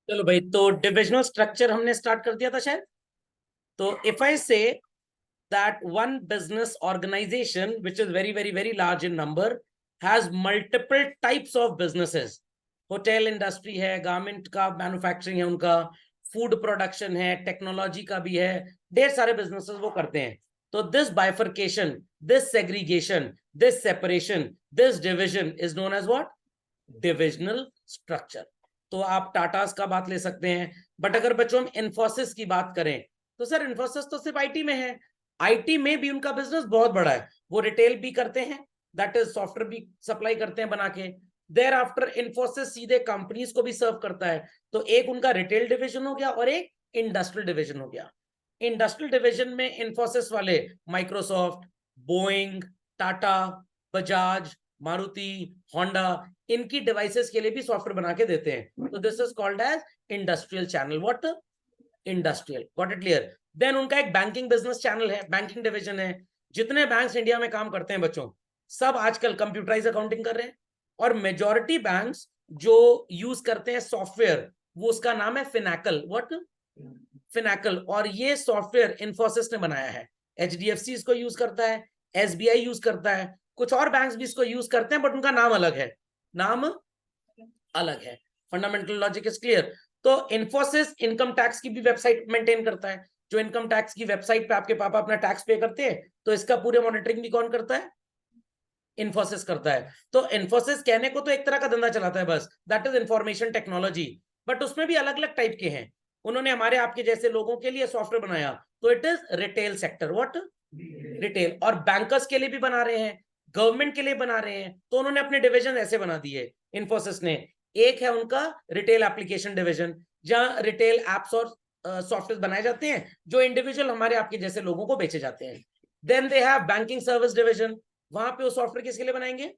चलो भाई, तो डिविजनल स्ट्रक्चर हमने स्टार्ट कर दिया था शायद। तो इफ आई से that one business organization which is very very very large in number has multiple types of businesses, hotel industry है, गारमेंट का मैन्युफैक्चरिंग है, उनका फूड प्रोडक्शन है, टेक्नोलॉजी का भी है, ढेर सारे बिजनेसेस वो करते हैं। तो this bifurcation, this segregation, this separation, this division is known as what? Divisional structure. तो आप टाटास का बात ले सकते हैं, बट अगर बच्चों हम इन्फोसिस की बात करें तो सर इन्फोसिस तो सिर्फ आईटी में है। आईटी में भी उनका बिजनेस बहुत बड़ा है, वो रिटेल भी करते हैं, दैट इज सॉफ्टवेयर भी सप्लाई करते हैं बना के। देयर आफ्टर इन्फोसिस सीधे कंपनीज को भी सर्व करता है। तो एक उनका रिटेल डिवीजन हो गया और एक इंडस्ट्रियल डिवीजन हो गया। इंडस्ट्रियल डिवीजन में इन्फोसिस वाले Microsoft, Boeing, Tata, Bajaj, Maruti, Honda, इनकी डिवाइसेस के लिए भी सॉफ्टवेयर बना के देते हैं। तो this is called as industrial channel. What? Industrial. Got it clear? Then उनका एक बैंकिंग बिजनेस चैनल है, बैंकिंग डिवीजन है। जितने बैंक्स इंडिया में काम करते हैं बच्चों, सब आजकल कंप्यूटराइज अकाउंटिंग कर रहे हैं। और मेजॉरिटी बैंक्स जो यूज करते हैं सॉफ्टवेयर, वो उसका नाम है फिनैकल। व्हाट? फिनैकल। और ये सॉफ्टवेयर इन्फोसिस ने बनाया है। एचडीएफसी इसको यूज करता है, एसबीआई यूज करता है, कुछ और बैंक्स भी इसको यूज करते हैं, बट उनका नाम अलग है। नाम अलग है। Fundamental logic is clear? तो इन्फोसिस इनकम टैक्स की भी वेबसाइट मेंटेन करता है। जो इनकम टैक्स की वेबसाइट पे आपके पापा अपना टैक्स पे करते हैं, तो इसका पूरे मॉनिटरिंग भी कौन करता है? इन्फोसिस करता है। तो इन्फोसिस कहने को तो एक तरह का धंधा चलाता है बस, that is information technology. But उसमें भी अलग अलग टाइप के हैं। उन्होंने हमारे आपके जैसे लोगों के लिए सॉफ्टवेयर बनाया, तो it is retail sector. What? Retail. और बैंकर्स के लिए भी बना रहे हैं, गवर्नमेंट के लिए बना रहे हैं। तो उन्होंने अपने डिवीजन ऐसे बना दिए इन्फोसिस ने। एक है उनका रिटेल एप्लीकेशन डिवीजन, जहां रिटेल एप्स और सॉफ्टवेयर बनाए जाते हैं जो इंडिविजुअल हमारे आपके जैसे लोगों को बेचे जाते हैं। Then they have banking service division, वहां पे वो सॉफ्टवेयर किसके लिए बनाएंगे?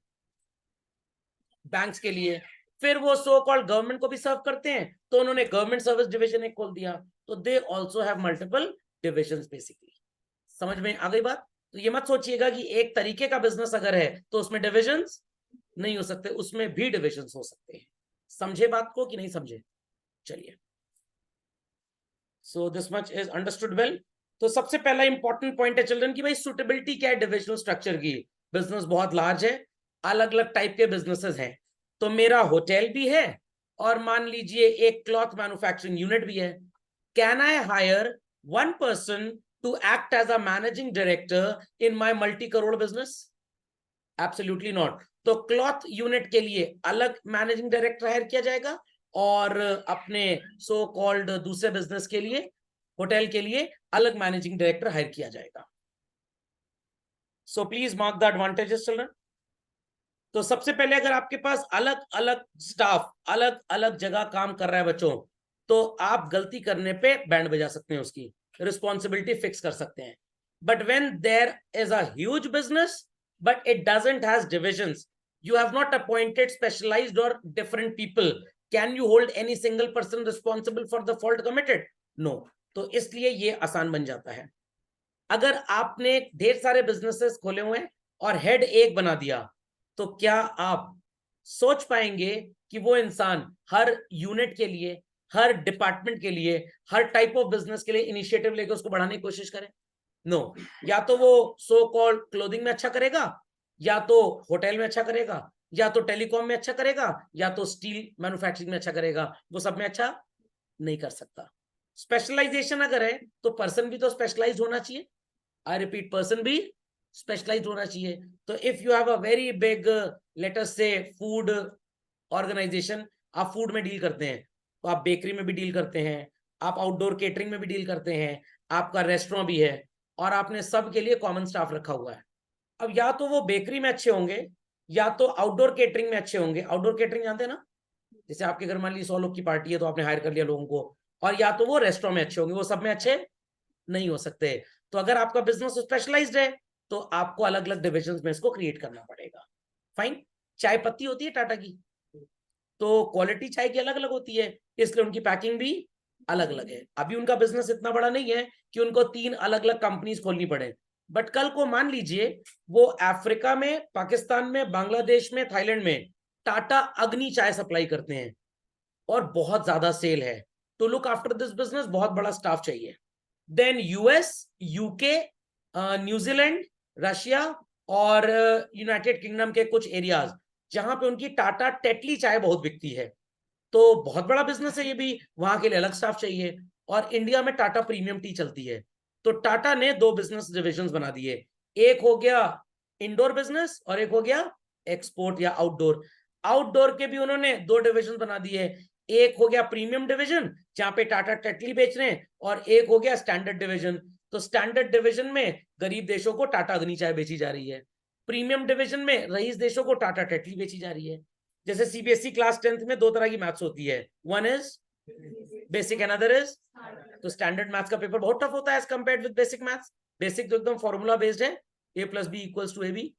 बैंक्स के लिए। फिर वो सो कॉल्ड गवर्नमेंट को भी सर्व करते हैं, तो उन्होंने गवर्नमेंट सर्विस डिवीजन एक खोल दिया। तो they also have multiple division basically. समझ में आ गई बात? तो ये मत सोचिएगा कि एक तरीके का बिजनेस अगर है तो उसमें डिविजन्स नहीं हो सकते, उसमें भी डिविजन्स हो सकते हैं। समझे बात को कि नहीं समझे? चलिए, so this much is understood well. तो सबसे पहला इंपॉर्टेंट पॉइंट है चिल्ड्रन की भाई सुटेबिलिटी क्या है डिविजनल स्ट्रक्चर की। बिजनेस बहुत लार्ज है, अलग अलग टाइप के बिजनेसेस हैं। तो मेरा होटल भी है और मान लीजिए एक क्लॉथ मैन्युफैक्चरिंग यूनिट भी है। Can I hire one person to act as a managing director in my multi crore business? Absolutely not. तो क्लॉथ यूनिट के लिए अलग मैनेजिंग डायरेक्टर हायर किया जाएगा, और अपने सो कॉल्ड दूसरे बिजनेस के लिए, होटल के लिए, अलग मैनेजिंग डायरेक्टर हायर किया जाएगा। So please mark the advantages children. तो सबसे पहले अगर आपके पास अलग अलग स्टाफ अलग अलग जगह काम कर रहा है बच्चों, तो आप गलती करने पे बैंड बजा सकते हैं, उसकी रिस्पॉन्सिबिलिटी फिक्स कर सकते हैं। But when there is a huge business but it doesn't has divisions, you have not appointed specialized or different people, can you hold any single person responsible for the fault committed? No. तो इसलिए ये आसान बन जाता है। अगर आपने ढेर सारे बिजनेसेस खोले हुए हैं और हेड एक बना दिया, तो क्या आप सोच पाएंगे कि वो इंसान हर यूनिट के लिए, हर डिपार्टमेंट के लिए, हर टाइप ऑफ बिजनेस के लिए इनिशिएटिव लेकर उसको बढ़ाने की कोशिश करे? नो। या तो वो सो कॉल्ड क्लोथिंग में अच्छा करेगा, या तो होटल में अच्छा करेगा, या तो टेलीकॉम में अच्छा करेगा, या तो स्टील मैन्युफैक्चरिंग में अच्छा करेगा। वो सब में अच्छा नहीं कर सकता। स्पेशलाइजेशन अगर है तो पर्सन भी तो स्पेशलाइज होना चाहिए। आई रिपीट, पर्सन भी स्पेशलाइज्ड होना चाहिए। तो if you have a very big, let us से फूड ऑर्गेनाइजेशन, आप फूड में डील करते हैं, तो आप बेकरी में भी डील करते हैं, आप आउटडोर केटरिंग में भी डील करते हैं, आपका रेस्टोरेंट भी है, और आपने सबके लिए कॉमन स्टाफ रखा हुआ है। अब या तो वो बेकरी में अच्छे होंगे, या तो आउटडोर केटरिंग में अच्छे होंगे। आउटडोर केटरिंग जानते हैं ना? जैसे आपके घर मान लीजिए 100 लोग की पार्टी है, तो आपने हायर कर लिया लोगों को। और या तो वो रेस्टोरेंट में अच्छे होंगे, वो सब में अच्छे नहीं हो सकते। तो अगर आपका बिजनेस स्पेशलाइज्ड है, तो आपको अलग अलग डिविजन में इसको क्रिएट करना पड़ेगा। फाइन। चाय पत्ती होती है टाटा की, तो क्वालिटी चाय की अलग अलग होती है, इसलिए उनकी पैकिंग भी अलग अलग है। अभी उनका बिजनेस इतना बड़ा नहीं है कि उनको 3 अलग अलग कंपनीज खोलनी पड़े। बट कल को मान लीजिए वो अफ्रीका में, पाकिस्तान में, बांग्लादेश में, थाईलैंड में टाटा अग्नि चाय सप्लाई करते हैं, और बहुत ज्यादा सेल है, to look after this business बहुत बड़ा स्टाफ चाहिए। Then US, UK, New Zealand, Russia और यूनाइटेड किंगडम के कुछ एरियाज जहां पे उनकी टाटा टेटली चाय बहुत बिकती है, तो बहुत बड़ा बिजनेस है ये भी, वहां के लिए अलग स्टाफ चाहिए। और इंडिया में टाटा प्रीमियम टी चलती है, तो टाटा ने 2 बिजनेस डिविजन्स बना दिए, एक हो गया इंडोर बिजनेस और एक हो गया एक्सपोर्ट या आउटडोर। आउटडोर के भी उन्होंने 2 डिविजन बना दिए, एक हो गया प्रीमियम डिवीजन जहां पे टाटा टेटली बेच रहे हैं, और एक हो गया स्टैंडर्ड डिवीजन। तो स्टैंडर्ड डिवीजन में गरीब देशों को टाटा अग्नि चाय बेची जा रही है, प्रीमियम डिवीजन में रईस देशों को टाटा टेटली बेची जा रही है। जैसे सीबीएसई क्लास 10th में 2 तरह की मैथ्स होती है, one is basic, another is, तो स्टैंडर्ड मैथ्स का पेपर बहुत टफ होता है as compared with basic maths. Basic तो एकदम फॉर्मूला बेस्ड है, a plus B equals to A B,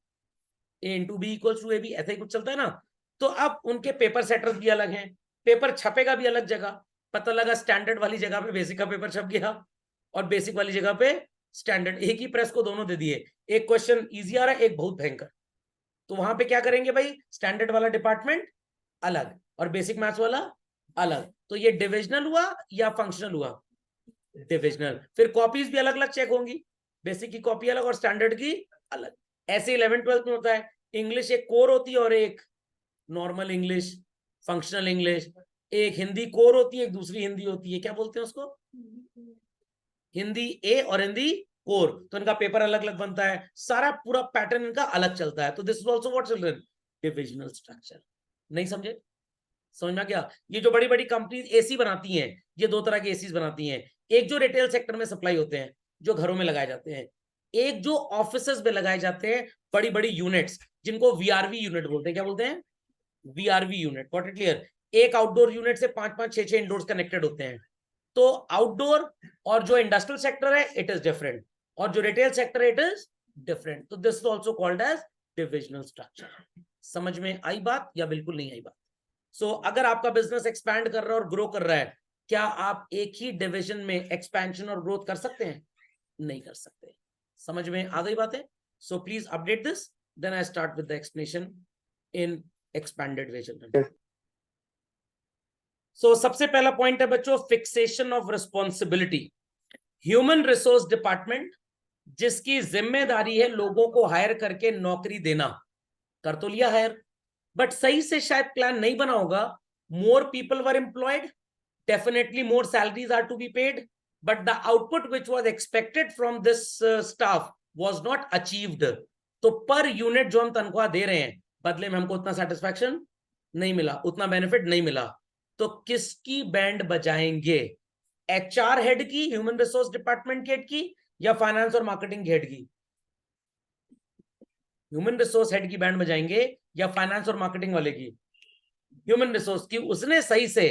A into B equals to A B, ऐसा ही कुछ चलता है ना। तो अब उनके पेपर सेटर्स भी अलग हैं, पेपर छपेगा भी अलग जगह, पता लगा स्टैंडर्ड वाली जगह पे बेसिक का पेपर छप गया और बेसिक वाली जगह पे स्टैंडर्ड, एक ही प्रेस को दोनों दे दिए, एक क्वेश्चन इजी आ रहा है, एक बहुत भयंकर। तो वहां पे क्या करेंगे भाई, स्टैंडर्ड वाला डिपार्टमेंट अलग और बेसिक मैथ्स वाला अलग। तो ये डिविजनल हुआ या फंक्शनल हुआ, डिविजनल। फिर कॉपीज भी अलग अलग चेक होंगी, बेसिक की कॉपी अलग और स्टैंडर्ड की अलग। ऐसे 11th-12th में होता है, इंग्लिश एक कोर होती है और एक नॉर्मल इंग्लिश, फंक्शनल इंग्लिश, एक हिंदी कोर होती है, एक दूसरी हिंदी होती है, क्या बोलते हैं उसको, हिंदी ए और हिंदी कोर। तो इनका पेपर अलग अलग बनता है, सारा पूरा पैटर्न इनका अलग चलता है। तो this is also what children, divisional structure. नहीं समझे, समझ में क्या? ये जो बड़ी बड़ी कंपनी एसी बनाती हैं, ये 2 तरह के एसी बनाती हैं, एक जो रिटेल सेक्टर में सप्लाई होते हैं, जो घरों में लगाए जाते हैं, एक जो ऑफिसेज में लगाए जाते हैं, बड़ी बड़ी यूनिट्स, जिनको वीआरवी यूनिट बोलते हैं। क्या बोलते हैं? VRV unit. Got it clear? एक आउटडोर यूनिट से 5-5, 6-6 इंडोर्स कनेक्टेड होते हैं। तो आउटडोर और जो इंडस्ट्रियल सेक्टर है इट इज डिफरेंट, और जो रिटेल सेक्टर है इट इज डिफरेंट। तो this is also called as divisional structure. समझ में आई बात या बिल्कुल नहीं आई बात? सो अगर आपका बिजनेस एक्सपैंड कर रहा है और ग्रो कर रहा है, क्या आप एक ही डिवीजन में एक्सपेंशन और ग्रोथ कर सकते हैं? नहीं कर सकते। समझ में आ गई बातें? So please update this, then I start with the explanation in expanded way children. So सबसे पहला पॉइंट है बच्चों, fixation of responsibility. Human resource department जिसकी जिम्मेदारी है लोगों को हायर करके नौकरी देना, कर तो लिया हायर, बट सही से शायद प्लान नहीं बना होगा। More people were employed, definitely more salaries are to be paid, but the output which was expected from this staff was not achieved. तो पर यूनिट जो हम तनख्वाह दे रहे हैं, बदले में हमको उतना सेटिस्फैक्शन नहीं मिला, उतना बेनिफिट नहीं मिला। तो किसकी बैंड बजाएंगे? एचआर हेड की, ह्यूमन रिसोर्स डिपार्टमेंट के हेड की, या फाइनेंस और मार्केटिंग हेड की? ह्यूमन रिसोर्स हेड की बैंड बजाएंगे या फाइनेंस और मार्केटिंग वाले की? ह्यूमन रिसोर्स की। उसने सही से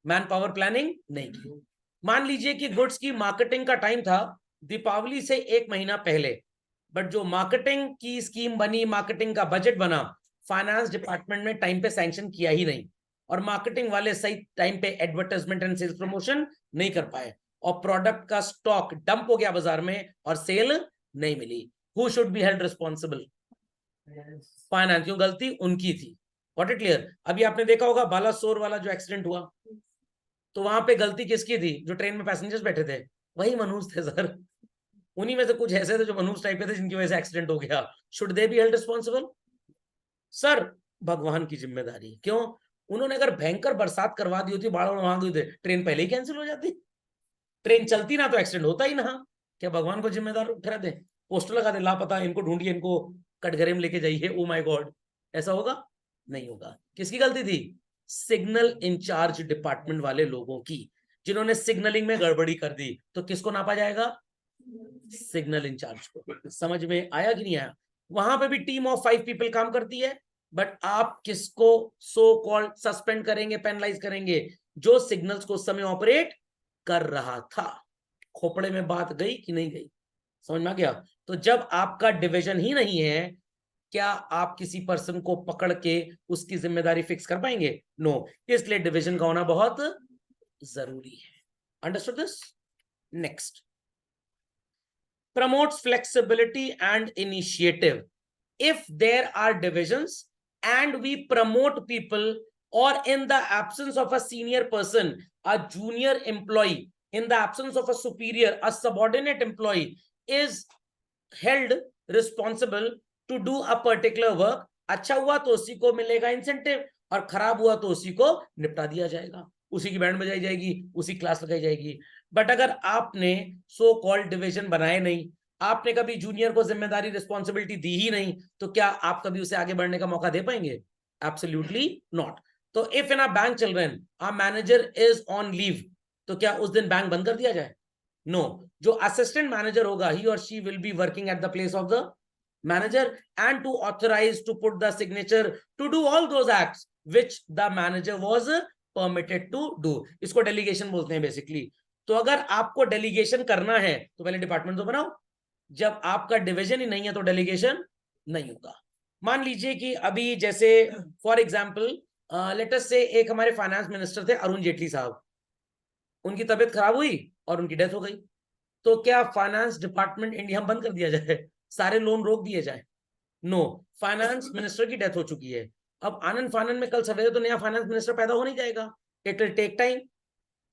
मैन पावर प्लानिंग नहीं की। मान लीजिए कि गुड्स की मार्केटिंग का टाइम था दीपावली से 1 महीना पहले, बट जो मार्केटिंग की स्कीम बनी, मार्केटिंग का बजट बना, फाइनेंस डिपार्टमेंट ने टाइम पे सैंक्शन किया ही नहीं, और मार्केटिंग वाले सही टाइम पे एडवर्टाइजमेंट एंड सेल्स प्रमोशन नहीं कर पाए, और प्रोडक्ट का स्टॉक डंप हो गया बाजार में और सेल नहीं मिली। Who should be held responsible? Finance. क्यों? गलती उनकी थी। What it clear? अभी आपने देखा होगा बालासोर वाला जो एक्सीडेंट हुआ, तो वहां पे गलती किसकी थी? जो ट्रेन में पैसेंजर्स बैठे थे, वही मनोज थे सर। उन्हीं में से कुछ ऐसे थे जो मनोज टाइप के थे, जिनकी वजह से एक्सीडेंट हो गया। Should they B held responsible? Sir भगवान की जिम्मेदारी। क्यों? उन्होंने अगर भयंकर बरसात करवा दी होती, बाढ़ वहां गई थी, ट्रेन पहले ही कैंसिल हो जाती, ट्रेन चलती ना तो एक्सीडेंट होता ही ना। क्या भगवान को जिम्मेदार ठहरा दे? पोस्टर लगा दे, लापता, इनको ढूंढिए, इनको कटघरे में लेके जाइए। ओ माय गॉड, ऐसा होगा? नहीं होगा। किसकी गलती थी? सिग्नल इंचार्ज डिपार्टमेंट वाले लोगों की, जिन्होंने सिग्नलिंग में गड़बड़ी कर दी। तो किसको नापा जाएगा? सिग्नल इंचार्ज को। समझ में आया कि नहीं आया? वहां पे भी टीम ऑफ 5 पीपल काम करती है, बट आप किसको सो कॉल्ड सस्पेंड करेंगे, पेनलाइज करेंगे? जो सिग्नल्स को उस समय ऑपरेट कर रहा था। खोपड़े में बात गई कि नहीं गई? समझ में आ गया? तो जब आपका डिवीजन ही नहीं है, क्या आप किसी पर्सन को पकड़ के उसकी जिम्मेदारी फिक्स कर पाएंगे? नो। इसलिए डिवीजन का होना बहुत जरूरी है। Understood this? Next, promotes flexibility and initiative. If there are divisions and we promote people or in the absence of a senior person, a junior employee, in the absence of a superior, a subordinate employee is held responsible to do a particular work. अच्छा हुआ तो उसी को मिलेगा incentive, और खराब हुआ तो उसी को निपटा दिया जाएगा, उसी की बैंड बजाई जाएगी, उसी क्लास लगाई जाएगी। बट अगर आपने सो कॉल्ड डिवीजन बनाए नहीं, आपने कभी जूनियर को जिम्मेदारी रिस्पॉन्सिबिलिटी दी ही नहीं, तो क्या आप कभी उसे आगे बढ़ने का मौका दे पाएंगे? Absolutely not. तो if in a bank children a manager is on leave, तो क्या उस दिन बैंक बंद कर दिया जाए? नो। जो असिस्टेंट मैनेजर होगा, ही और she will be working at the place of the manager and to authorise to put the signature to do all those acts which the manager was permitted to do. इसको delegation बोलते हैं basically. तो अगर आपको delegation करना है तो पहले डिपार्टमेंट तो बनाओ, जब आपका डिवीजन ही नहीं है तो डेलीगेशन नहीं होगा। मान लीजिए कि अभी जैसे फॉर एग्जांपल लेट अस से एक हमारे फाइनेंस मिनिस्टर थे अरुण जेटली साहब, उनकी तबीयत खराब हुई और उनकी डेथ हो गई, तो क्या फाइनेंस डिपार्टमेंट इंडिया में बंद कर दिया जाए, सारे लोन रोक दिए जाए? नो, फाइनेंस मिनिस्टर की डेथ हो चुकी है। अब आनंद फानन में कल सवेरे तो नया फाइनेंस मिनिस्टर पैदा हो नहीं जाएगा, इट विल टेक टाइम।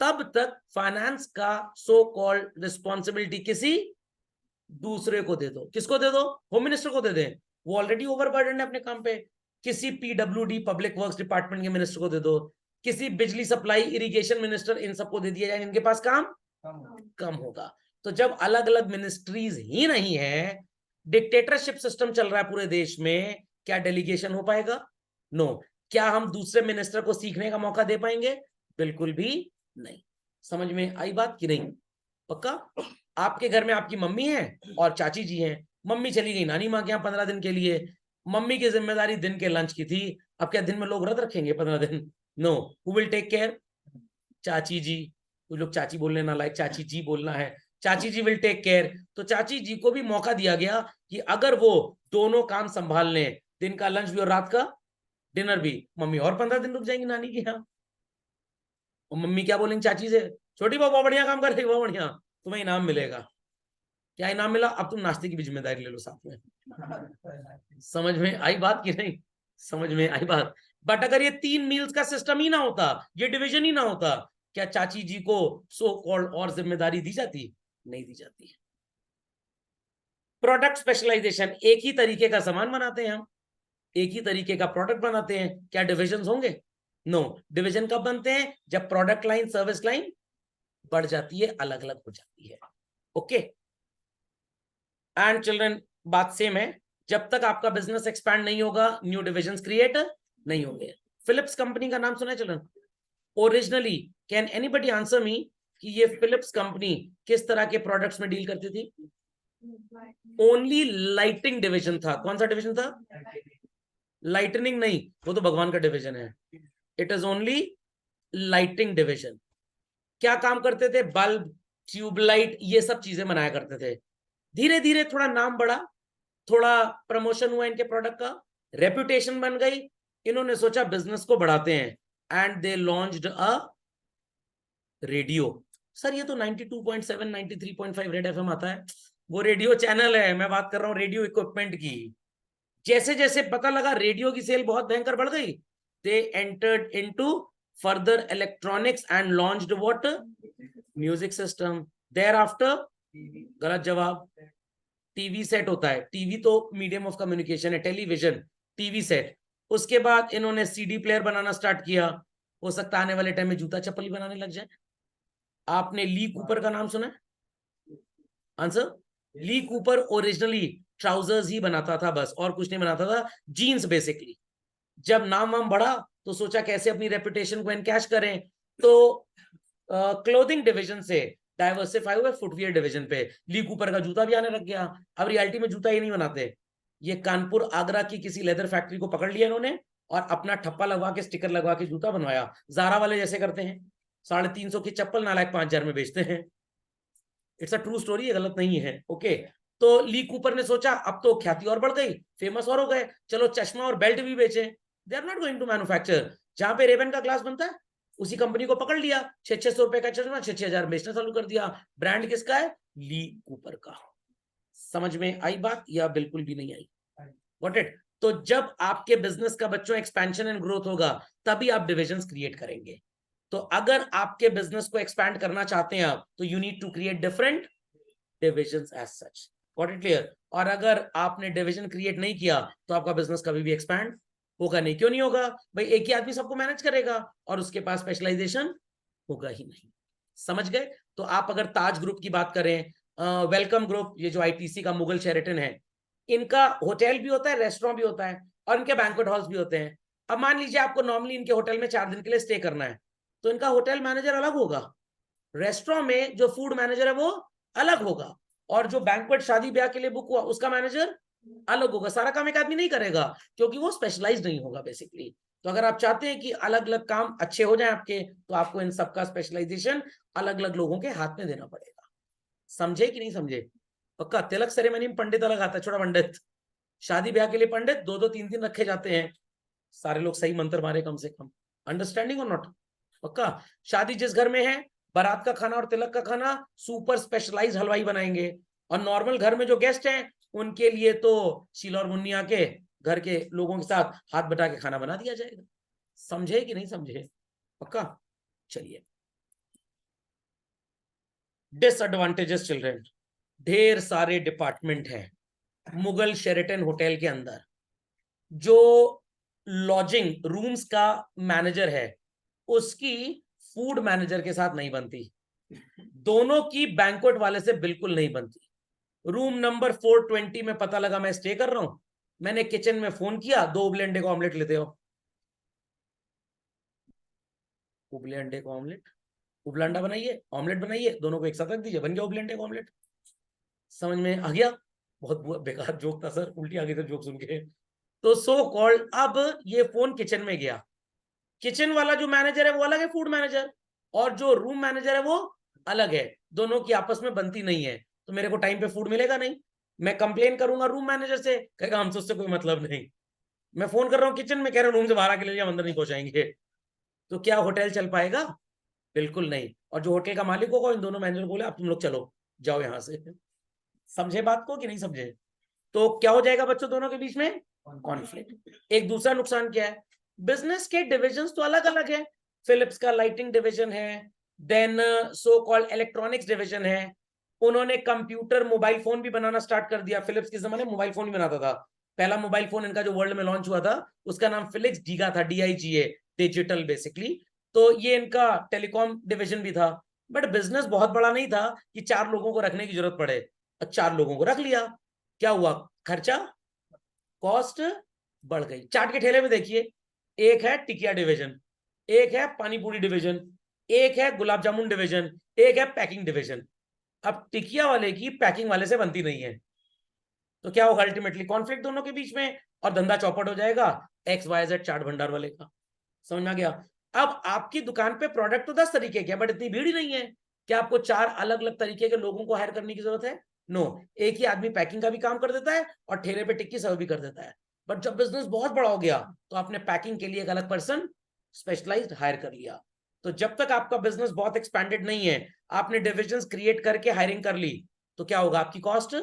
तब तक फाइनेंस का सो कॉल्ड रिस्पॉन्सिबिलिटी किसी दूसरे को दे दो। किसको दे दो? होम मिनिस्टर को दे दें, वो ऑलरेडी ओवरबर्डन है अपने काम पे। किसी पीडब्ल्यूडी पब्लिक वर्क्स डिपार्टमेंट के मिनिस्टर को दे दो, किसी बिजली सप्लाई इरिगेशन मिनिस्टर, इन सबको दे दिया जाए, इनके पास काम कम होगा। तो जब अलग अलग मिनिस्ट्रीज ही नहीं है, डिक्टेटरशिप सिस्टम चल रहा है पूरे देश में, क्या डेलीगेशन हो पाएगा? नो। क्या हम दूसरे मिनिस्टर को सीखने का मौका दे पाएंगे? बिल्कुल भी नहीं। समझ में आई बात कि नहीं? पक्का? आपके घर में आपकी मम्मी है और चाची जी हैं, मम्मी चली गई नानी माँ के यहाँ 15 दिन के लिए, मम्मी की जिम्मेदारी दिन के लंच की थी। अब क्या दिन में लोग व्रत रखेंगे 15 दिन? No. Who will take care? चाची जी। कुछ लोग चाची बोलने ना लायक, चाची जी बोलना है। चाची जी विल टेक केयर। तो चाची जी को भी मौका दिया गया कि अगर वो दोनों काम संभाल लें, दिन का लंच भी और रात का डिनर भी, मम्मी और 15 दिन रुक जाएंगी नानी के यहाँ। और मम्मी क्या बोलेंगे चाची से? छोटी बहुत बढ़िया काम कर रही, बहुत बढ़िया, तुम्हें इनाम मिलेगा। क्या इनाम मिला? अब तुम नाश्ते की भी जिम्मेदारी ले लो साथ में। समझ में आई बात कि नहीं? समझ में आई बात? बट अगर ये 3 मील्स का सिस्टम ही ना होता, ये डिवीजन ही ना होता, क्या चाची जी को सो कॉल्ड और जिम्मेदारी दी जाती? नहीं दी जाती। प्रोडक्ट स्पेशलाइजेशन, एक ही तरीके का सामान बनाते हैं हम, एक ही तरीके का प्रोडक्ट बनाते हैं, क्या डिविजन होंगे? नो। डिवीजन कब बनते हैं? जब प्रोडक्ट लाइन सर्विस लाइन बढ़ जाती है, अलग अलग हो जाती है। ओके एंड चिल्ड्रन, बात सेम है, जब तक आपका बिजनेस एक्सपैंड नहीं होगा, न्यू डिविजन्स क्रिएट नहीं होंगे। फिलिप्स कंपनी का नाम सुना है children? Originally can anybody answer me कि ये फिलिप्स कंपनी किस तरह के प्रोडक्ट्स में डील करती थी? ओनली लाइटिंग डिवीजन था। कौन सा डिवीजन था? लाइटनिंग नहीं, वो तो भगवान का डिवीजन है। It is only lighting division. क्या काम करते थे? बल्ब, ट्यूबलाइट, ये सब चीजें बनाया करते थे। धीरे धीरे थोड़ा नाम बढ़ा, थोड़ा प्रमोशन हुआ इनके प्रोडक्ट का, रेपुटेशन बन गई, इन्होंने सोचा बिजनेस को बढ़ाते हैं and they launched a radio. Sir ये तो 92.7 93.5 रेड एफएम आता है, वो रेडियो चैनल है, मैं बात कर रहा हूं रेडियो इक्विपमेंट की। जैसे जैसे पता लगा रेडियो की सेल बहुत भयंकर बढ़ गई, they entered into further electronics and launched what? Music system. Thereafter, गलत जवाब, टीवी सेट होता है, टीवी तो मीडियम ऑफ कम्युनिकेशन है, टेलीविजन, टीवी सेट। उसके बाद इन्होंने सीडी प्लेयर बनाना स्टार्ट किया, हो सकता है आने वाले टाइम में जूता चप्पल ही बनाने लग जाए। आपने ली कूपर का नाम सुना है? Answer, Lee Cooper originally trousers ही बनाता था, बस और कुछ नहीं बनाता था, जीन्स बेसिकली। जब नाम वाम बढ़ा तो सोचा कैसे अपनी रेपुटेशन को एनकैश करें, तो क्लोथिंग डिवीजन से डाइवर्सिफाई हुए फुटवियर डिवीजन पे, ली कूपर का जूता भी आने लग गया। अब रियलिटी में जूता ही नहीं बनाते, ये कानपुर आगरा की किसी लेदर फैक्ट्री को पकड़ लिया इन्होंने और अपना ठप्पा लगवा के स्टिकर लगवा के जूता बनवाया, जारा वाले जैसे करते हैं। 350 की चप्पल नालायक 5,000 में बेचते हैं। इट्स अ ट्रू स्टोरी, गलत नहीं है। ओके तो ली कूपर ने सोचा अब तो ख्याति और बढ़ गई, फेमस और हो गए, चलो चश्मा और बेल्ट भी बेचे। They are not going to manufacture, जहां पे रेबन का ग्लास बनता है उसी कंपनी को पकड़ लिया, 600 रुपए का चश्मा 6,000 बेचना चालू कर दिया। ब्रांड किसका है? ली कूपर का। समझ में आई बात या बिल्कुल भी नहीं आई? Got it? तो जब आपके बिजनेस का बच्चों एक्सपेंशन एंड ग्रोथ होगा तभी आप डिविजन्स क्रिएट करेंगे। तो अगर आपके बिजनेस को एक्सपैंड करना चाहते हैं आप, तो you need to create different divisions as such. Got it clear? और अगर आपने डिवीजन क्रिएट नहीं किया तो आपका बिजनेस कभी भी एक्सपैंड होगा नहीं। क्यों नहीं होगा भाई? एक ही आदमी सबको मैनेज करेगा और उसके पास स्पेशलाइजेशन होगा ही नहीं। समझ गए? तो आप अगर ताज ग्रुप की बात करें, वेलकम ग्रुप, ये जो आईटीसी का मुगल शेरेटन है, इनका होटल भी होता है, रेस्टोरेंट भी होता है और इनके बैंक्वेट हॉल्स भी होते हैं। अब मान लीजिए आपको नॉर्मली इनके होटल में 4 दिन के लिए स्टे करना है, तो इनका होटल मैनेजर अलग होगा, रेस्टोरेंट में जो फूड मैनेजर है वो अलग होगा, और जो बैंक्वेट शादी ब्याह के लिए बुक हुआ उसका मैनेजर अलग होगा। सारा काम एक आदमी नहीं करेगा क्योंकि वो स्पेशलाइज नहीं होगा बेसिकली। तो अगर आप चाहते हैं कि अलग अलग काम अच्छे हो जाए आपके, तो आपको इन सबका स्पेशलाइजेशन अलग अलग लोगों के हाथ में देना पड़ेगा। समझे कि नहीं समझे? पक्का? तिलक सेरेमनी में पंडित अलग आता है, छोटा पंडित। शादी ब्याह के लिए पंडित 2-2 3 दिन रखे जाते हैं, सारे लोग सही मंत्र मारे कम से कम। अंडरस्टैंडिंग और नॉट? पक्का? शादी जिस घर में है, बारात का खाना और तिलक का खाना सुपर स्पेशलाइज हलवाई बनाएंगे, और नॉर्मल घर में जो गेस्ट हैं उनके लिए तो शीला और मुन्नी आके घर के लोगों के साथ हाथ बटा के खाना बना दिया जाएगा। समझे कि नहीं समझे? पक्का? चलिए, डिसएडवांटेजेस चिल्ड्रन, ढेर सारे डिपार्टमेंट हैं मुगल शेरेटन होटल के अंदर। जो लॉजिंग रूम्स का मैनेजर है उसकी फूड मैनेजर के साथ नहीं बनती, दोनों की बैंक्वेट वाले से बिल्कुल नहीं बनती। रूम नंबर 420 में पता लगा मैं स्टे कर रहा हूं, मैंने किचन में फोन किया, 2 उबले अंडे का ऑमलेट लेते हो। उबले अंडे का ऑमलेट, उबला अंडा बनाइए, ऑमलेट बनाइए, दोनों को एक साथ रख दीजिए, बन गया उबले अंडे का ऑमलेट। समझ में आ गया? बहुत बेकार जोक था सर, उल्टी आ गई था जोक सुन के। तो सो कॉल्ड, अब ये फोन किचन में गया, किचन वाला जो मैनेजर है वो अलग है फूड मैनेजर, और जो रूम मैनेजर है वो अलग है, दोनों की आपस में बनती नहीं है, तो मेरे को टाइम पे फूड मिलेगा नहीं। मैं कंप्लेन करूंगा रूम मैनेजर से, कहेगा हमसे उससे कोई मतलब नहीं। मैं फोन कर रहा हूँ किचन में, कह रहा हूँ रूम से बाहर आके ले लिया, अंदर नहीं पहुंचाएंगे। तो क्या होटल चल पाएगा? बिल्कुल नहीं। और जो होटल का मालिक होगा इन दोनों मैनेजर को बोले अब तुम लोग चलो जाओ यहां से। समझे बात को कि नहीं समझे? तो क्या हो जाएगा बच्चों दोनों के बीच में? कॉन्फ्लिक्ट। एक दूसरा नुकसान क्या है? बिजनेस के डिविजन्स तो अलग अलग है, फिलिप्स का लाइटिंग डिवीजन है, then so called electronics division है, उन्होंने कंप्यूटर मोबाइल फोन भी बनाना स्टार्ट कर दिया। फिलिप्स के जमाने में मोबाइल फोन भी बनाता था, पहला मोबाइल फोन इनका जो वर्ल्ड में लॉन्च हुआ था उसका नाम फिलिप्स डीगा था, DIGA, डिजिटल बेसिकली। तो ये इनका टेलीकॉम डिवीजन भी था, बट बिजनेस बहुत बड़ा नहीं था कि 4 लोगों को रखने की जरूरत पड़े। 4 लोगों को रख लिया, क्या हुआ? खर्चा, कॉस्ट बढ़ गई। चाट के ठेले में देखिए, एक है टिकिया डिवीजन, एक है पानीपुरी डिवीजन, एक है गुलाब जामुन डिवीजन, एक है पैकिंग डिवीजन। अब टिकिया वाले की पैकिंग वाले से बनती नहीं है, तो क्या होगा? अल्टीमेटली कॉन्फ्लिक्ट दोनों के बीच में, और धंधा चौपट हो जाएगा XYZ चाट भंडार वाले का। समझ में आ गया? अब आपकी दुकान पे प्रोडक्ट तो 10 तरीके के, बट इतनी भीड़ ही नहीं है क्या आपको 4 अलग अलग तरीके के लोगों को हायर करने की जरूरत है? नो, एक ही आदमी पैकिंग का भी काम कर देता है और ठेले पे टिक्की सर्व भी कर देता है। बट जब बिजनेस बहुत बड़ा हो गया तो आपने पैकिंग के लिए एक अलग पर्सन स्पेशलाइज्ड हायर कर लिया। तो जब तक आपका बिजनेस बहुत एक्सपैंडेड नहीं है, आपने डिविजन्स क्रिएट करके हायरिंग कर ली, तो क्या होगा? आपकी कॉस्ट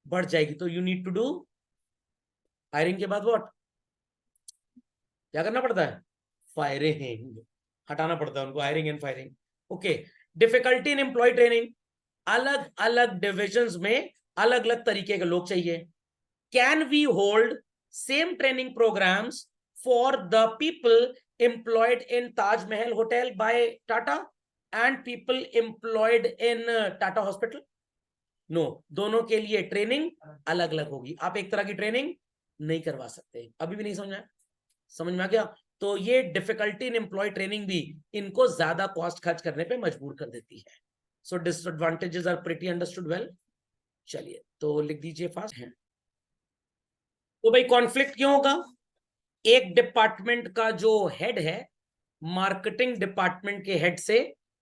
बढ़ जाएगी। तो you need to do hiring के बाद व्हाट? क्या करना पड़ता है? फायरिंग, हटाना पड़ता है उनको, hiring and firing. Okay, difficulty in employ training, अलग अलग डिविजन्स में अलग अलग तरीके के लोग चाहिए। Can we hold same training programs for the people employed in Taj Mahal hotel by Tata and people employed in Tata hospital? No, दोनों के लिए ट्रेनिंग अलग अलग होगी। आप एक तरह की ट्रेनिंग नहीं करवा सकते। अभी भी नहीं समझ में आ गया? तो ये डिफिकल्टी इन एम्प्लॉय ट्रेनिंग भी इनको ज्यादा कॉस्ट खर्च करने पे मजबूर कर देती है। So disadvantages are pretty understood well. चलिए तो लिख दीजिए फास्ट है। तो भाई कॉन्फ्लिक्ट क्यों होगा? एक डिपार्टमेंट का जो हेड है मार्केटिंग डिपार्टमेंट के हेड से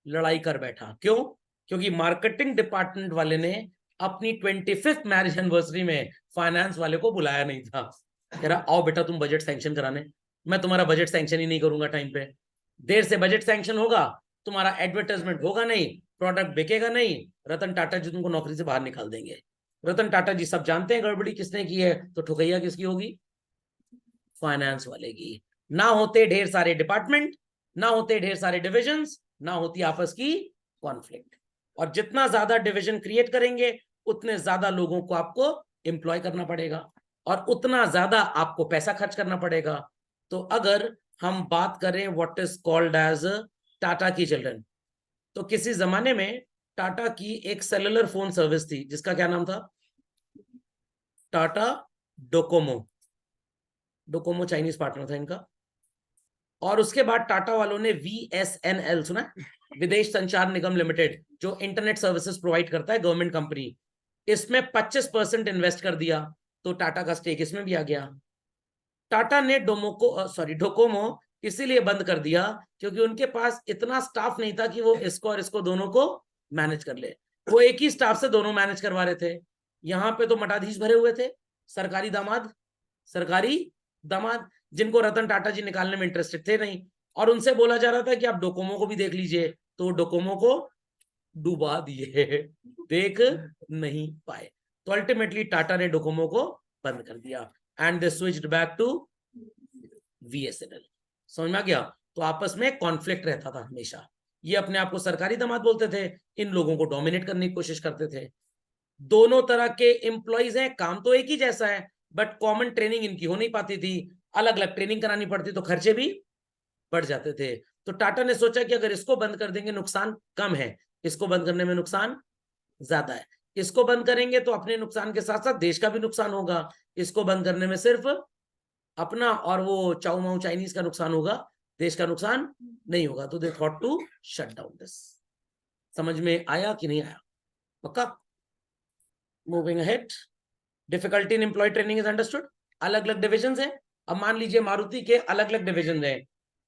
लड़ाई कर बैठा। क्यों? क्योंकि मार्केटिंग डिपार्टमेंट वाले ने अपनी 25th मैरिज एनिवर्सरी में फाइनेंस वाले को बुलाया नहीं था। कह रहा आओ बेटा तुम बजट सैंक्शन कराने। मैं तुम्हारा बजट सैंक्शन ही नहीं करूंगा टाइम पे, देर से बजट सैंक्शन होगा, तुम्हारा एडवर्टाइजमेंट होगा नहीं, प्रोडक्ट बिकेगा नहीं, रतन टाटा जी तुमको नौकरी से बाहर निकाल देंगे। रतन टाटा जी सब जानते हैं गड़बड़ी किसने की है, तो ठुकैया किसकी होगी? फाइनेंस वाले की। ना होते ढेर सारे डिपार्टमेंट, ना होते ढेर सारे डिविजन्स, ना होती आपस की कॉन्फ्लिक्ट। और जितना ज्यादा डिवीजन क्रिएट करेंगे उतने ज्यादा लोगों को आपको एम्प्लॉय करना पड़ेगा और उतना ज्यादा आपको पैसा खर्च करना पड़ेगा। तो अगर हम बात करें what is called as Tata की चिल्ड्रन, तो किसी जमाने में टाटा की एक सेलुलर फोन सर्विस थी जिसका क्या नाम था? Tata Docomo. Docomo Chinese partner था इनका। और उसके बाद टाटा वालों ने VSNL सुना, विदेश संचार निगम लिमिटेड, जो इंटरनेट सर्विसेज प्रोवाइड करता है, गवर्नमेंट कंपनी, इसमें 25% इन्वेस्ट कर दिया। तो टाटा का स्टेक इसमें भी आ गया। टाटा ने डोकोमो इसीलिए बंद कर दिया क्योंकि उनके पास इतना स्टाफ नहीं था कि वो इसको और इसको दोनों को मैनेज कर ले। वो एक ही स्टाफ से दोनों मैनेज करवा रहे थे। यहाँ पे तो मठाधीश भरे हुए थे, सरकारी दामाद जिनको रतन टाटा जी निकालने में इंटरेस्टेड थे नहीं, और उनसे बोला जा रहा था कि आप डोकोमो को भी देख लीजिए, तो डोकोमो को डुबा दिए, देख नहीं पाए। तो अल्टीमेटली टाटा ने डोकोमो को बंद कर दिया and they switched back to VSNL। समझ में आ गया? तो आपस में कॉन्फ्लिक्ट रहता था हमेशा। ये अपने आप को सरकारी दामाद बोलते थे, इन लोगों को डोमिनेट करने की कोशिश करते थे। दोनों तरह के एम्प्लॉइज हैं, काम तो एक ही जैसा है, बट कॉमन ट्रेनिंग इनकी हो नहीं पाती थी, अलग अलग ट्रेनिंग करानी पड़ती, तो खर्चे भी बढ़ जाते थे। तो टाटा ने सोचा कि अगर इसको बंद कर देंगे नुकसान कम है, इसको बंद करने में नुकसान ज्यादा है। इसको बंद करेंगे तो अपने नुकसान के साथ साथ देश का भी नुकसान होगा, इसको बंद करने में सिर्फ अपना और वो चाउ माउ चाइनीज का नुकसान होगा, देश का नुकसान नहीं होगा। तो they thought to shut down this. समझ में आया कि नहीं आया? पक्का? Moving ahead, difficulty in employ training is understood. अलग अलग डिविजन है। अब मान लीजिए मारुति के अलग अलग डिविजन है।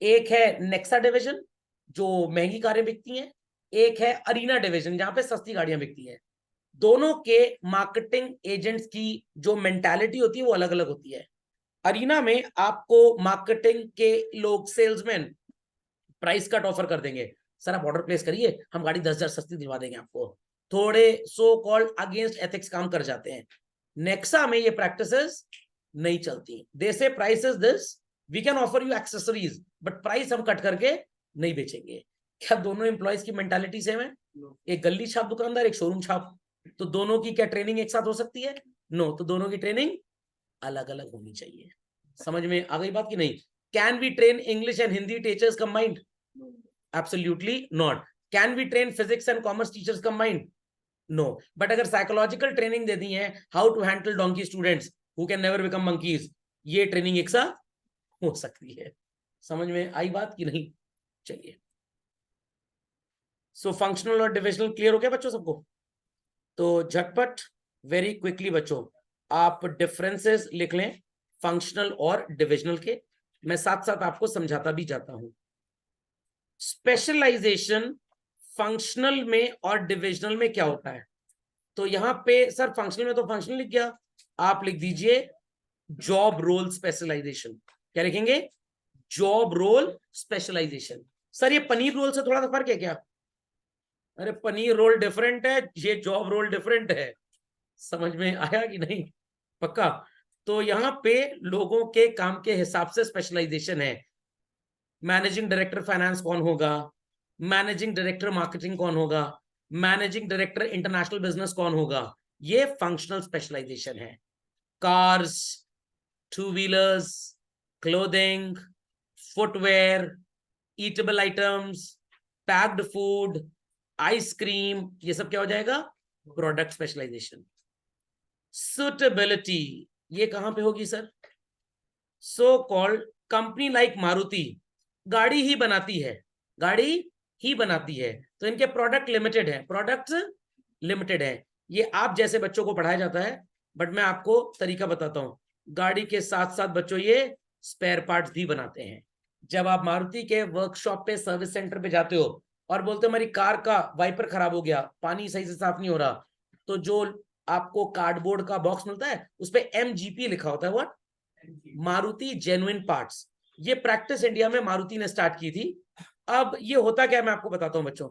एक है नेक्सा डिविजन जो महंगी कारें बिकती हैं, एक है अरीना डिविजन जहां पे सस्ती गाड़ियां बिकती हैं। दोनों के मार्केटिंग एजेंट्स की जो मेंटालिटी होती है वो अलग अलग होती है। अरीना में आपको मार्केटिंग के लोग, सेल्समैन, प्राइस कट ऑफर कर देंगे, सर आप ऑर्डर प्लेस करिए, हम गाड़ी 10,000 सस्ती दिलवा देंगे आपको। थोड़े सो कॉल्ड अगेंस्ट एथिक्स काम कर जाते हैं। नेक्सा में ये प्रैक्टिसेस नहीं चलती। They say price is this, we can offer you accessories, but price हम कट करके नहीं बेचेंगे। क्या दोनों एम्प्लॉइज की मेंटालिटी सेम है? एक गली छाप दुकानदार, एक शोरूम छाप, तो दोनों की क्या ट्रेनिंग एक साथ हो सकती है? नो, तो दोनों की ट्रेनिंग अलग अलग होनी चाहिए। समझ में आ गई बात कि नहीं? Can we train English and Hindi teachers combined? Absolutely not. Can we train physics and commerce teachers combined? No. But अगर साइकोलॉजिकल ट्रेनिंग दे दी है, how to handle donkey students who can never become monkeys, ये training एक साथ हो सकती है। समझ में आई बात कि नहीं? चलिए, सो फंक्शनल और डिविजनल क्लियर हो गया बच्चों सबको? तो झटपट वेरी क्विकली बच्चों आप डिफरेंसेस लिख लें फंक्शनल और डिविजनल के, मैं साथ साथ आपको समझाता भी जाता हूं। स्पेशलाइजेशन फंक्शनल में और डिविजनल में क्या होता है? तो यहां पे सर फंक्शनल में तो फंक्शनल लिख गया, आप लिख दीजिए जॉब रोल स्पेशलाइजेशन। क्या लिखेंगे? Job role specialisation. सर ये पनीर रोल से थोड़ा सा फर्क है क्या? अरे पनीर रोल डिफरेंट है, ये जॉब रोल डिफरेंट है। समझ में आया कि नहीं? पक्का? तो यहां पे लोगों के काम के हिसाब से स्पेशलाइजेशन है। मैनेजिंग डायरेक्टर फाइनेंस कौन होगा, मैनेजिंग डायरेक्टर मार्केटिंग कौन होगा, मैनेजिंग डायरेक्टर इंटरनेशनल बिजनेस कौन होगा, ये फंक्शनल स्पेशलाइजेशन है। Cars, two wheelers, clothing, footwear, eatable items, packed food, ice cream, ये सब क्या हो जाएगा? Product specialisation. सुटेबिलिटी ये कहां पे होगी sir? So called company like Maruti गाड़ी ही बनाती है, गाड़ी ही बनाती है, तो इनके प्रोडक्ट लिमिटेड है, प्रोडक्ट्स लिमिटेड है। ये आप जैसे बच्चों को पढ़ाया जाता है, बट मैं आपको तरीका बताता हूं। गाड़ी के साथ साथ बच्चों ये स्पेयर पार्ट्स भी बनाते हैं। जब आप मारुति के वर्कशॉप पे, सर्विस सेंटर पे जाते हो और बोलते हो हमारी कार का वाइपर खराब हो गया, पानी सही से साफ नहीं हो रहा, तो जो आपको कार्डबोर्ड का बॉक्स मिलता है उस पे MGP लिखा होता है, व्हाट? Maruti genuine parts. ये प्रैक्टिस इंडिया में मारुति ने स्टार्ट की थी। अब ये होता क्या, मैं आपको बताता हूं बच्चों।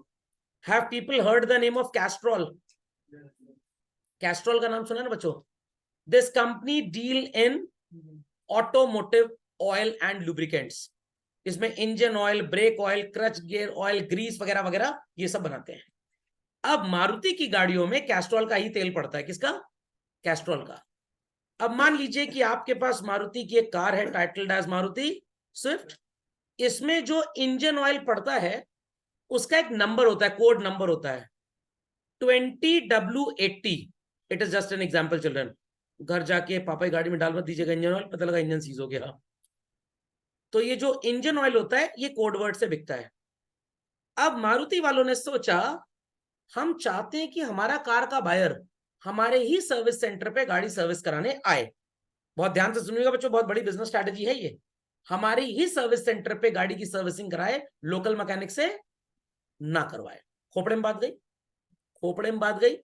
Have people heard the name of Castrol? Castrol का नाम सुना ना बच्चों? This company deal in automotive oil and lubricants. इसमें engine oil, brake oil, clutch gear oil, grease वगैरह वगैरह ये सब बनाते हैं। अब मारुति की गाड़ियों में कैस्ट्रॉल का ही तेल पड़ता है। किसका? कैस्ट्रॉल का। अब मान लीजिए कि आपके पास मारुति की एक कार है टाइटल्ड एज मारुति स्विफ्ट। इसमें जो इंजन ऑयल पड़ता है उसका एक नंबर होता है, कोड नंबर होता है 20W80। It is just an example children. घर जाके पापा की गाड़ी में डाल मत दीजिएगा इंजन ऑयल, पता लगा इंजन सीज हो गया। तो ये जो इंजन ऑयल होता है ये कोड वर्ड से बिकता है। अब मारुति वालों ने सोचा हम चाहते हैं कि हमारा कार का बायर हमारे ही सर्विस सेंटर पे गाड़ी सर्विस कराने आए। बहुत ध्यान से सुनिएगा बच्चों, बहुत बड़ी बिजनेस स्ट्रैटेजी है ये। हमारी ही सर्विस सेंटर पे गाड़ी की सर्विसिंग कराए, लोकल मैकेनिक से ना करवाए। खोपड़े में बात गई, खोपड़े में बात गई।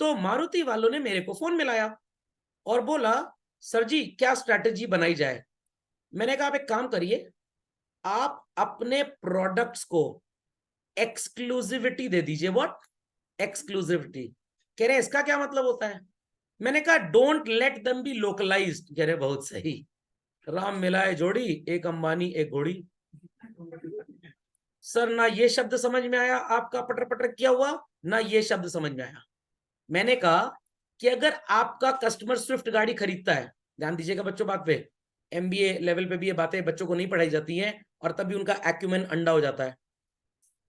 तो मारुति वालों ने मेरे को फोन मिलाया और बोला सर जी क्या स्ट्रैटेजी बनाई जाए। मैंने कहा आप एक काम करिए, आप अपने प्रोडक्ट्स को एक्सक्लूसिविटी दे दीजिए। व्हाट? एक्सक्लूसिविटी। कह रहे इसका क्या मतलब होता है? मैंने कहा don't let them be localised. कह रहे बहुत सही, राम मिलाए जोड़ी, एक अंबानी एक घोड़ी। सर ना ये शब्द समझ में आया, आपका पटर पटर किया हुआ, ना ये शब्द समझ में आया। मैंने कहा कि अगर आपका कस्टमर स्विफ्ट गाड़ी खरीदता है, ध्यान दीजिएगा बच्चों बात पे, एमबीए लेवल पे भी ये बातें बच्चों को नहीं पढ़ाई जाती हैं और तभी उनका एक्यूमेन अंडा हो जाता है।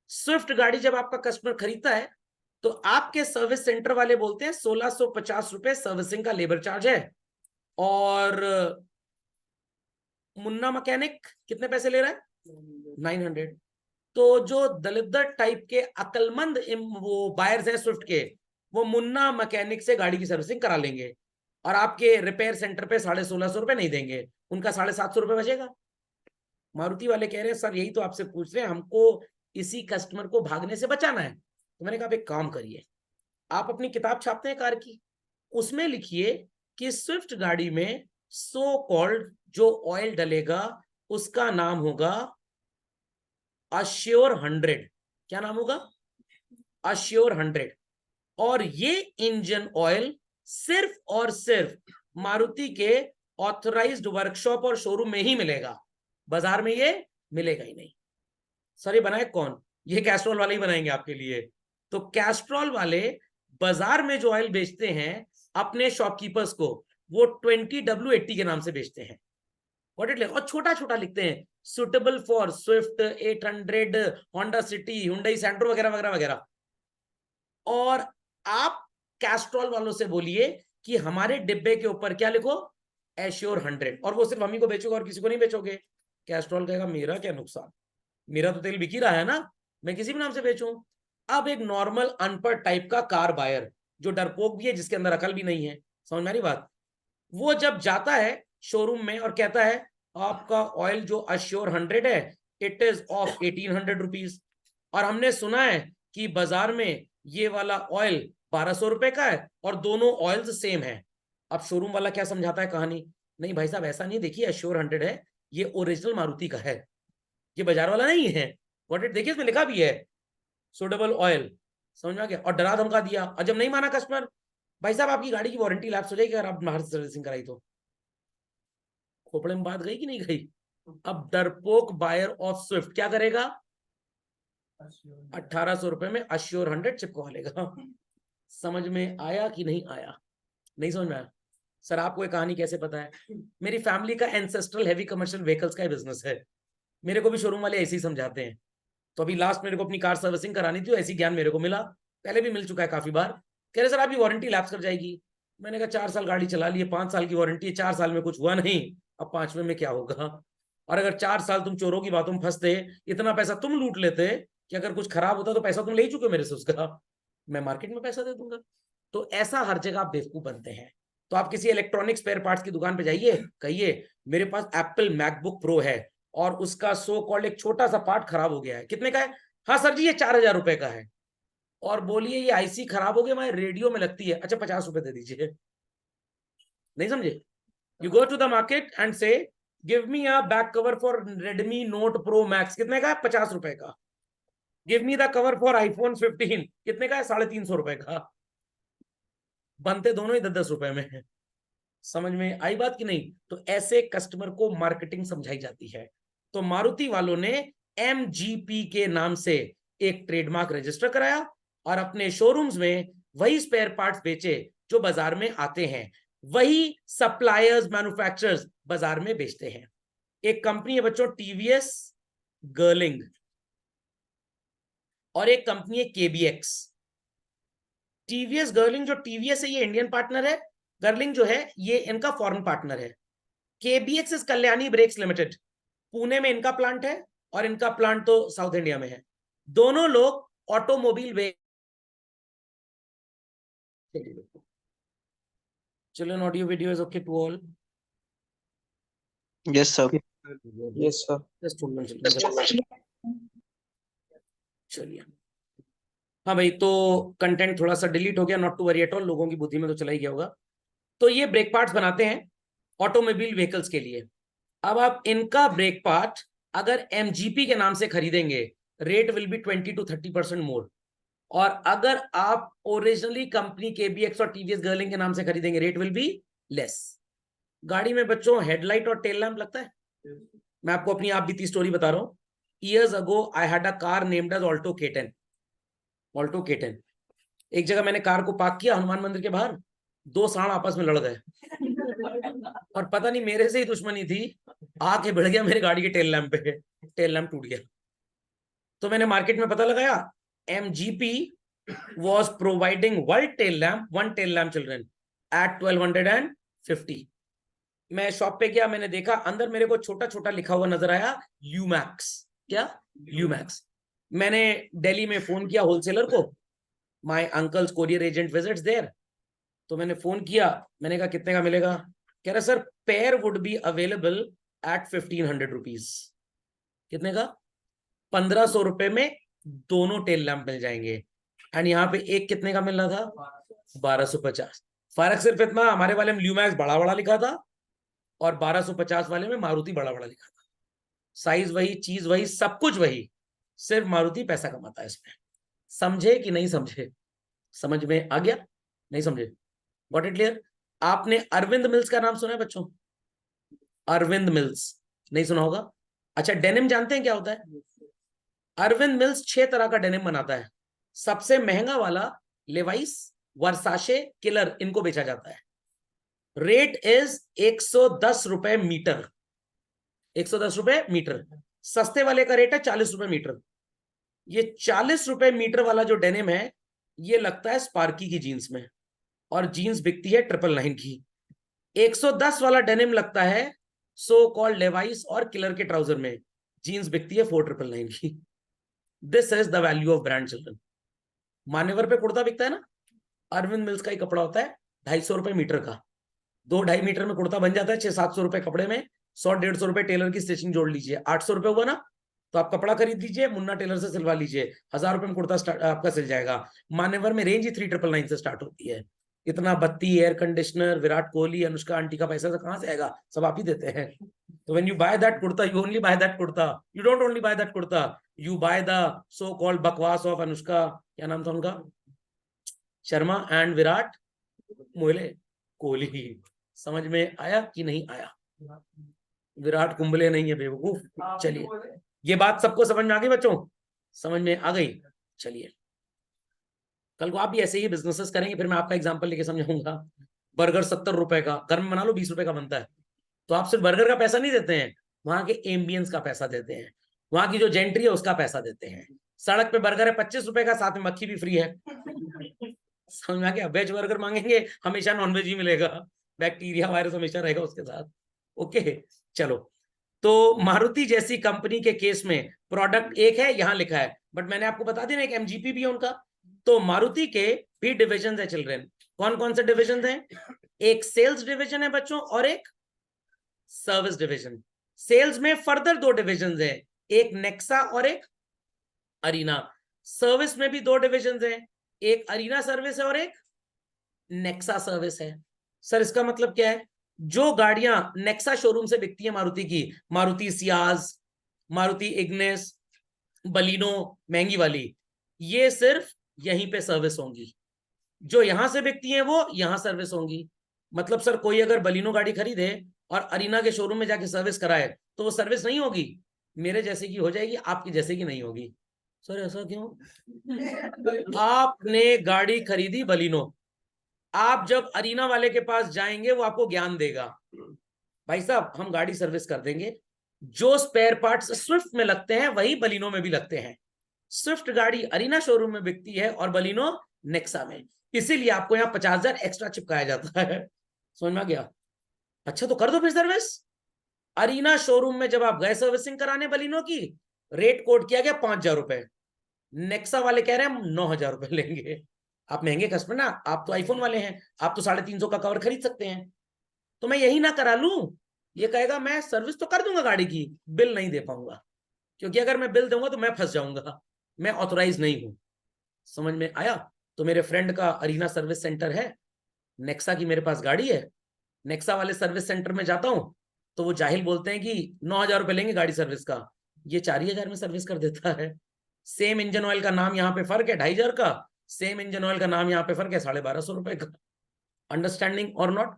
स्विफ्ट गाड़ी जब आपका कस्टमर खरीदता है तो आपके सर्विस सेंटर वाले बोलते हैं 1650 रुपए सर्विसिंग का लेबर चार्ज है, और मुन्ना मैकेनिक कितने पैसे ले रहा है? 900। तो जो दलिद्र टाइप के अकलमंद वो बायर्स हैं स्विफ्ट के, वो मुन्ना मैकेनिक से गाड़ी की सर्विसिंग करा लेंगे और आपके रिपेयर सेंटर पे 1650 रुपए नहीं देंगे, उनका 750 रुपए बचेगा। मारुति वाले कह रहे हैं सर यही तो आपसे पूछ रहे हैं, हमको इसी कस्टमर को भागने से बचाना है। तो मैंने कहा आप एक काम करिए, आप अपनी किताब छापते हैं कार की, उसमें लिखिए कि स्विफ्ट गाड़ी में सो कॉल्ड जो ऑयल डलेगा उसका नाम होगा अश्योर 100। क्या नाम होगा? अश्योर 100। और ये इंजन ऑयल सिर्फ और सिर्फ मारुति के ऑथराइज्ड वर्कशॉप और शोरूम में ही मिलेगा, बाजार में ये मिलेगा ही नहीं। सर ये बनाए कौन? ये कैस्ट्रॉल वाले ही बनाएंगे आपके लिए। तो कैस्ट्रॉल वाले बाजार में जो ऑयल बेचते हैं अपने शॉपकीपर्स को, वो 20W80 के नाम से बेचते हैं। और छोटा छोटा लिखते हैं suitable for Swift 800, Honda City, Hyundai Santro वगैरह वगैरह वगैरह। और आप कैस्ट्रॉल वालों से बोलिए कि हमारे डिब्बे के ऊपर क्या लिखो? एश्योर 100। और वो सिर्फ हम ही को बेचोगे और किसी को नहीं बेचोगे। कैस्ट्रॉल कहेगा मेरा क्या नुकसान, मेरा तो तेल बिक ही रहा है ना, मैं किसी भी नाम से बेचूं। अब एक नॉर्मल अनपढ़ टाइप का कार बायर जो डरपोक भी है, जिसके अंदर अकल भी नहीं है, समझ में आ रही बात, वो जब जाता है शोरूम में और कहता है आपका ऑयल जो अश्योर 100 है इट इज ऑफ 1800 रुपीज, और हमने सुना है कि बाजार में ये वाला ऑयल 1200 रुपए का है और दोनों ऑयल्स सेम है। अब शोरूम वाला क्या समझाता है कहानी? नहीं भाई साहब ऐसा नहीं, देखिए अश्योर 100 है, ये ओरिजिनल मारुति का है, ये बाजार वाला नहीं है। व्हाट इट, देखिए इसमें लिखा भी है सुटेबल ऑयल। समझ में आ गया? और डरा धमका दिया, और जब नहीं माना कस्टमर, भाई साहब आपकी गाड़ी की वारंटी लैप्स हो जाएगी अगर आप बाहर सर्विसिंग कराई तो। खोपड़े में बात गई कि नहीं गई? अब डरपोक बायर ऑफ स्विफ्ट क्या करेगा? 1800 रुपए में अश्योर 100 चिपकवा लेगा। समझ में आया कि नहीं आया? नहीं समझ में आया? सर आपको ये कहानी कैसे पता है? मेरी फैमिली का एंसेस्ट्रल हेवी कमर्शियल व्हीकल्स का बिजनेस है, मेरे को भी शोरूम वाले ऐसे ही समझाते हैं। तो अभी लास्ट मेरे को अपनी कार सर्विसिंग करानी थी, ऐसी ज्ञान मेरे को मिला, पहले भी मिल चुका है काफी बार। कह रहे सर आपकी वारंटी लैप्स कर जाएगी। मैंने कहा 4 साल गाड़ी चला ली है, 5 साल की वारंटी है, 4 साल में कुछ हुआ नहीं, अब 5वें में क्या होगा? और अगर 4 साल तुम चोरों की बातों में फंसते, इतना पैसा तुम लूट लेते कि अगर कुछ खराब होता तो पैसा तुम ले ही चुके हो मेरे से उसका, मैं मार्केट में पैसा दे दूंगा। तो ऐसा हर जगह आप बेवकूफ बनते हैं। तो आप किसी इलेक्ट्रॉनिक स्पेयर पार्ट्स की दुकान पे जाइए, कहिए मेरे पास एप्पल मैकबुक प्रो है और उसका सो कॉल्ड एक छोटा सा पार्ट खराब हो गया है, कितने का है? हाँ सर जी ये 4000 रुपए का है। और बोलिए ये आईसी खराब हो गया, हमारे रेडियो में लगती है, अच्छा 50 रुपए दे दीजिए। नहीं समझे? You go to the market and say give me a back cover for Redmi Note Pro Max, कितने का है? 50 रुपए का। Give me the cover for iPhone 15, कितने का है? 350 रुपए का। बनते दोनों ही 10-10 रुपए में है। समझ में आई बात कि नहीं? तो ऐसे कस्टमर को मार्केटिंग समझाई जाती है। तो मारुति वालों ने MGP के नाम से एक ट्रेडमार्क रजिस्टर कराया और अपने शोरूम्स में वही स्पेयर पार्ट्स बेचे जो बाजार में आते हैं, वही सप्लायर्स मैन्युफैक्चरर्स बाजार में बेचते हैं। एक कंपनी है बच्चों टीवीएस गर्लिंग, और एक कंपनी है केबीएक्स। टीवीएस गर्लिंग, जो टीवीएस है ये इंडियन पार्टनर है, गर्लिंग जो है ये इनका फॉरेन पार्टनर है। KBX is Kalyani brakes limited, Pune में इनका प्लांट है और इनका प्लांट तो साउथ इंडिया में है। दोनों लोग automobile children audio video is okay to all? Yes, sir. Yes, sir. चलिए, हाँ भाई, तो कंटेंट थोड़ा सा डिलीट हो गया, not to worry at all, लोगों की बुद्धि में तो चला ही गया होगा। तो ये ब्रेक पार्ट्स बनाते हैं ऑटोमोबाइल व्हीकल्स के लिए। अब आप इनका ब्रेक पार्ट अगर MGP के नाम से खरीदेंगे, रेट विल बी 20 to 30% मोर, और अगर आप ओरिजिनली कंपनी KBX और TVS गर्लिंग के नाम से खरीदेंगे, रेट विल बी लेस। गाड़ी में बच्चों हेडलाइट और टेल लैंप लगता है। मैं आपको अपनी आप बीती स्टोरी बता रहा हूँ। Years ago I had a car named as Alto K10। Alto K10, एक जगह मैंने कार को पार्क किया हनुमान मंदिर के बाहर, दो सांड आपस में लड़ गए और पता नहीं मेरे से ही दुश्मनी थी, आके बढ़ गया मेरे गाड़ी के टेल लैंप पे, टेल लैंप टूट गया। तो मैंने मार्केट में पता लगाया, MGP was providing one tail lamp children at 1250। मैं शॉप पे गया, मैंने देखा अंदर मेरे को छोटा छोटा लिखा हुआ नजर आया यूमैक्स। क्या? यूमैक्स। मैंने दिल्ली में फोन किया होलसेलर को, my uncle's courier agent visits there. तो मैंने फोन किया, मैंने कहा कितने का मिलेगा? कह रहा sir pair would be available at 1500 rupees. कितने का? 1500 रुपए में दोनों टेल लैंप मिल जाएंगे। एंड यहाँ पे एक कितने का मिल रहा था? 1250। फर्क सिर्फ इतना, हमारे वाले में ल्यूमैक्स बड़ा बड़ा लिखा था और 1250 वाले में मारुति बड़ा बड़ा लिखा था। साइज वही, चीज वही, सब कुछ वही, सिर्फ मारुति पैसा कमाता है इसमें। समझे कि नहीं समझे? समझ में आ गया? नहीं समझे? Got it clear? आपने अरविंद मिल्स का नाम सुना है बच्चों? अरविंद मिल्स नहीं सुना होगा। अच्छा, डेनिम जानते हैं क्या होता है? अरविंद मिल्स 6 तरह का डेनिम बनाता है। सबसे महंगा वाला लेवाइस, वर्साशे, किलर, इनको बेचा जाता है। रेट इज 110 रुपए मीटर। 110 रुपए मीटर। सस्ते वाले का रेट है 40 रुपए मीटर। ये 40 रुपए मीटर वाला जो डेनिम है, ये लगता है स्पार्की की जीन्स में, और जीन्स बिकती है 999 की। 110 वाला डेनिम लगता है सो कॉल्ड लेवाइस और किलर के ट्राउजर में, जीन्स बिकती है 4999 की। This is the value of brand children. मान्यवर पे कुर्ता बिकता है ना, अरविंद मिल्स का ही कपड़ा होता है 250 रुपए मीटर का। 2-2.5 मीटर में कुर्ता बन जाता है 600-700 रुपए कपड़े में। 100-150 रुपए टेलर की स्टिचिंग जोड़ लीजिए, 800 रुपए हुआ ना। तो आप कपड़ा खरीद लीजिए, मुन्ना टेलर से सिलवा लीजिए, 1000 रुपए में कुर्ता आपका सिल जाएगा। मान्यवर में रेंज ही 3999 से स्टार्ट होती है। इतना बत्ती, air conditioner, Virat Kohli, Anushka aunty का पैसा कहां से आएगा? सब आप ही देते हैं। तो when you by that kurta, you only by that kurta, you don't only by that kurta, you by the so called बकवास ऑफ अनुष्का, क्या नाम था उनका, शर्मा, एंड विराट कोहली। समझ में आया कि नहीं आया? विराट कुंबले नहीं है बेवकूफ। चलिए, ये बात सबको समझ में आ गई बच्चों? समझ में आ गई? चलिए, कल को आप भी ऐसे ही बिजनेसेस करेंगे, फिर मैं आपका एग्जांपल लेके समझाऊंगा। बर्गर 70 रुपए का, घर में बना लो 20 रुपए का बनता है। तो आप सिर्फ बर्गर का पैसा नहीं देते हैं, वहां के एम्बियंस का पैसा देते हैं, वहां की जो जेंट्री है उसका पैसा देते हैं। सड़क पे बर्गर है 25 रुपए का, साथ में मक्खी भी फ्री है। समझ में आ गया? वेज बर्गर मांगेंगे, हमेशा नॉनवेज ही मिलेगा, बैक्टीरिया वायरस हमेशा रहेगा उसके साथ। ओके, चलो। तो मारुति जैसी कंपनी के केस में प्रोडक्ट एक है, यहां लिखा है, बट मैंने आपको बता दिया ना एक MGP भी है उनका। तो मारुति के भी डिविजन है चिल्ड्रन। कौन कौन से डिविजन हैं? एक सेल्स डिविजन है बच्चों और एक सर्विस डिविजन। सेल्स में फर्दर 2 डिविजन है, एक नेक्सा और एक अरीना। सर्विस में भी 2 डिविजन है, एक अरीना सर्विस है और एक नेक्सा सर्विस है। सर इसका मतलब क्या है? जो गाड़ियां नेक्सा शोरूम से बिकती है मारुति की, Maruti Ciaz, Maruti Ignis, Baleno, महंगी वाली, ये सिर्फ यहीं पे सर्विस होंगी। जो यहां से बिकती हैं वो यहां सर्विस होंगी। मतलब सर कोई अगर बलिनो गाड़ी खरीदे और अरीना के शोरूम में जाके सर्विस कराए तो वो सर्विस नहीं होगी, मेरे जैसे की हो जाएगी, आपकी जैसे की नहीं होगी। सर ऐसा क्यों? आपने गाड़ी खरीदी बलिनो, आप जब अरीना वाले के पास जाएंगे वो आपको ज्ञान देगा, भाई साहब हम गाड़ी सर्विस कर देंगे, जो स्पेयर पार्ट्स स्विफ्ट में लगते हैं वही बलिनो में भी लगते हैं। स्विफ्ट गाड़ी अरीना शोरूम में बिकती है और बलिनो नेक्सा में, इसीलिए आपको यहाँ 50,000 एक्स्ट्रा चिपकाया जाता है। समझ में आ गया? अच्छा तो कर दो फिर सर्विस। अरीना शोरूम में जब आप गए सर्विसिंग कराने बलिनो की, रेट कोट किया गया 5,000 रुपए, नेक्सा वाले कह रहे हैं हम 9,000 रुपए लेंगे। आप महंगे कस्टमर ना, आप तो आईफोन वाले हैं, आप तो 350 का कवर खरीद सकते हैं, तो मैं यही ना करा लूं। ये कहेगा मैं सर्विस तो कर दूंगा गाड़ी की, बिल नहीं दे पाऊंगा, क्योंकि अगर मैं बिल दूंगा तो मैं फंस जाऊंगा, मैं ऑथोराइज नहीं हूं। समझ में आया? तो मेरे फ्रेंड का अरीना सर्विस सेंटर है, नेक्सा की मेरे पास गाड़ी है, नेक्सा वाले सर्विस सेंटर में जाता हूं तो वो जाहिल बोलते हैं कि 9,000 रुपए लेंगे गाड़ी सर्विस का, ये 4,000 में सर्विस कर देता है। सेम इंजन ऑयल का नाम यहाँ पे फर्क है 2,500 का, सेम इंजन ऑयल का नाम यहाँ पे फर्क है 1,250 रुपए का। अंडरस्टैंडिंग और नॉट?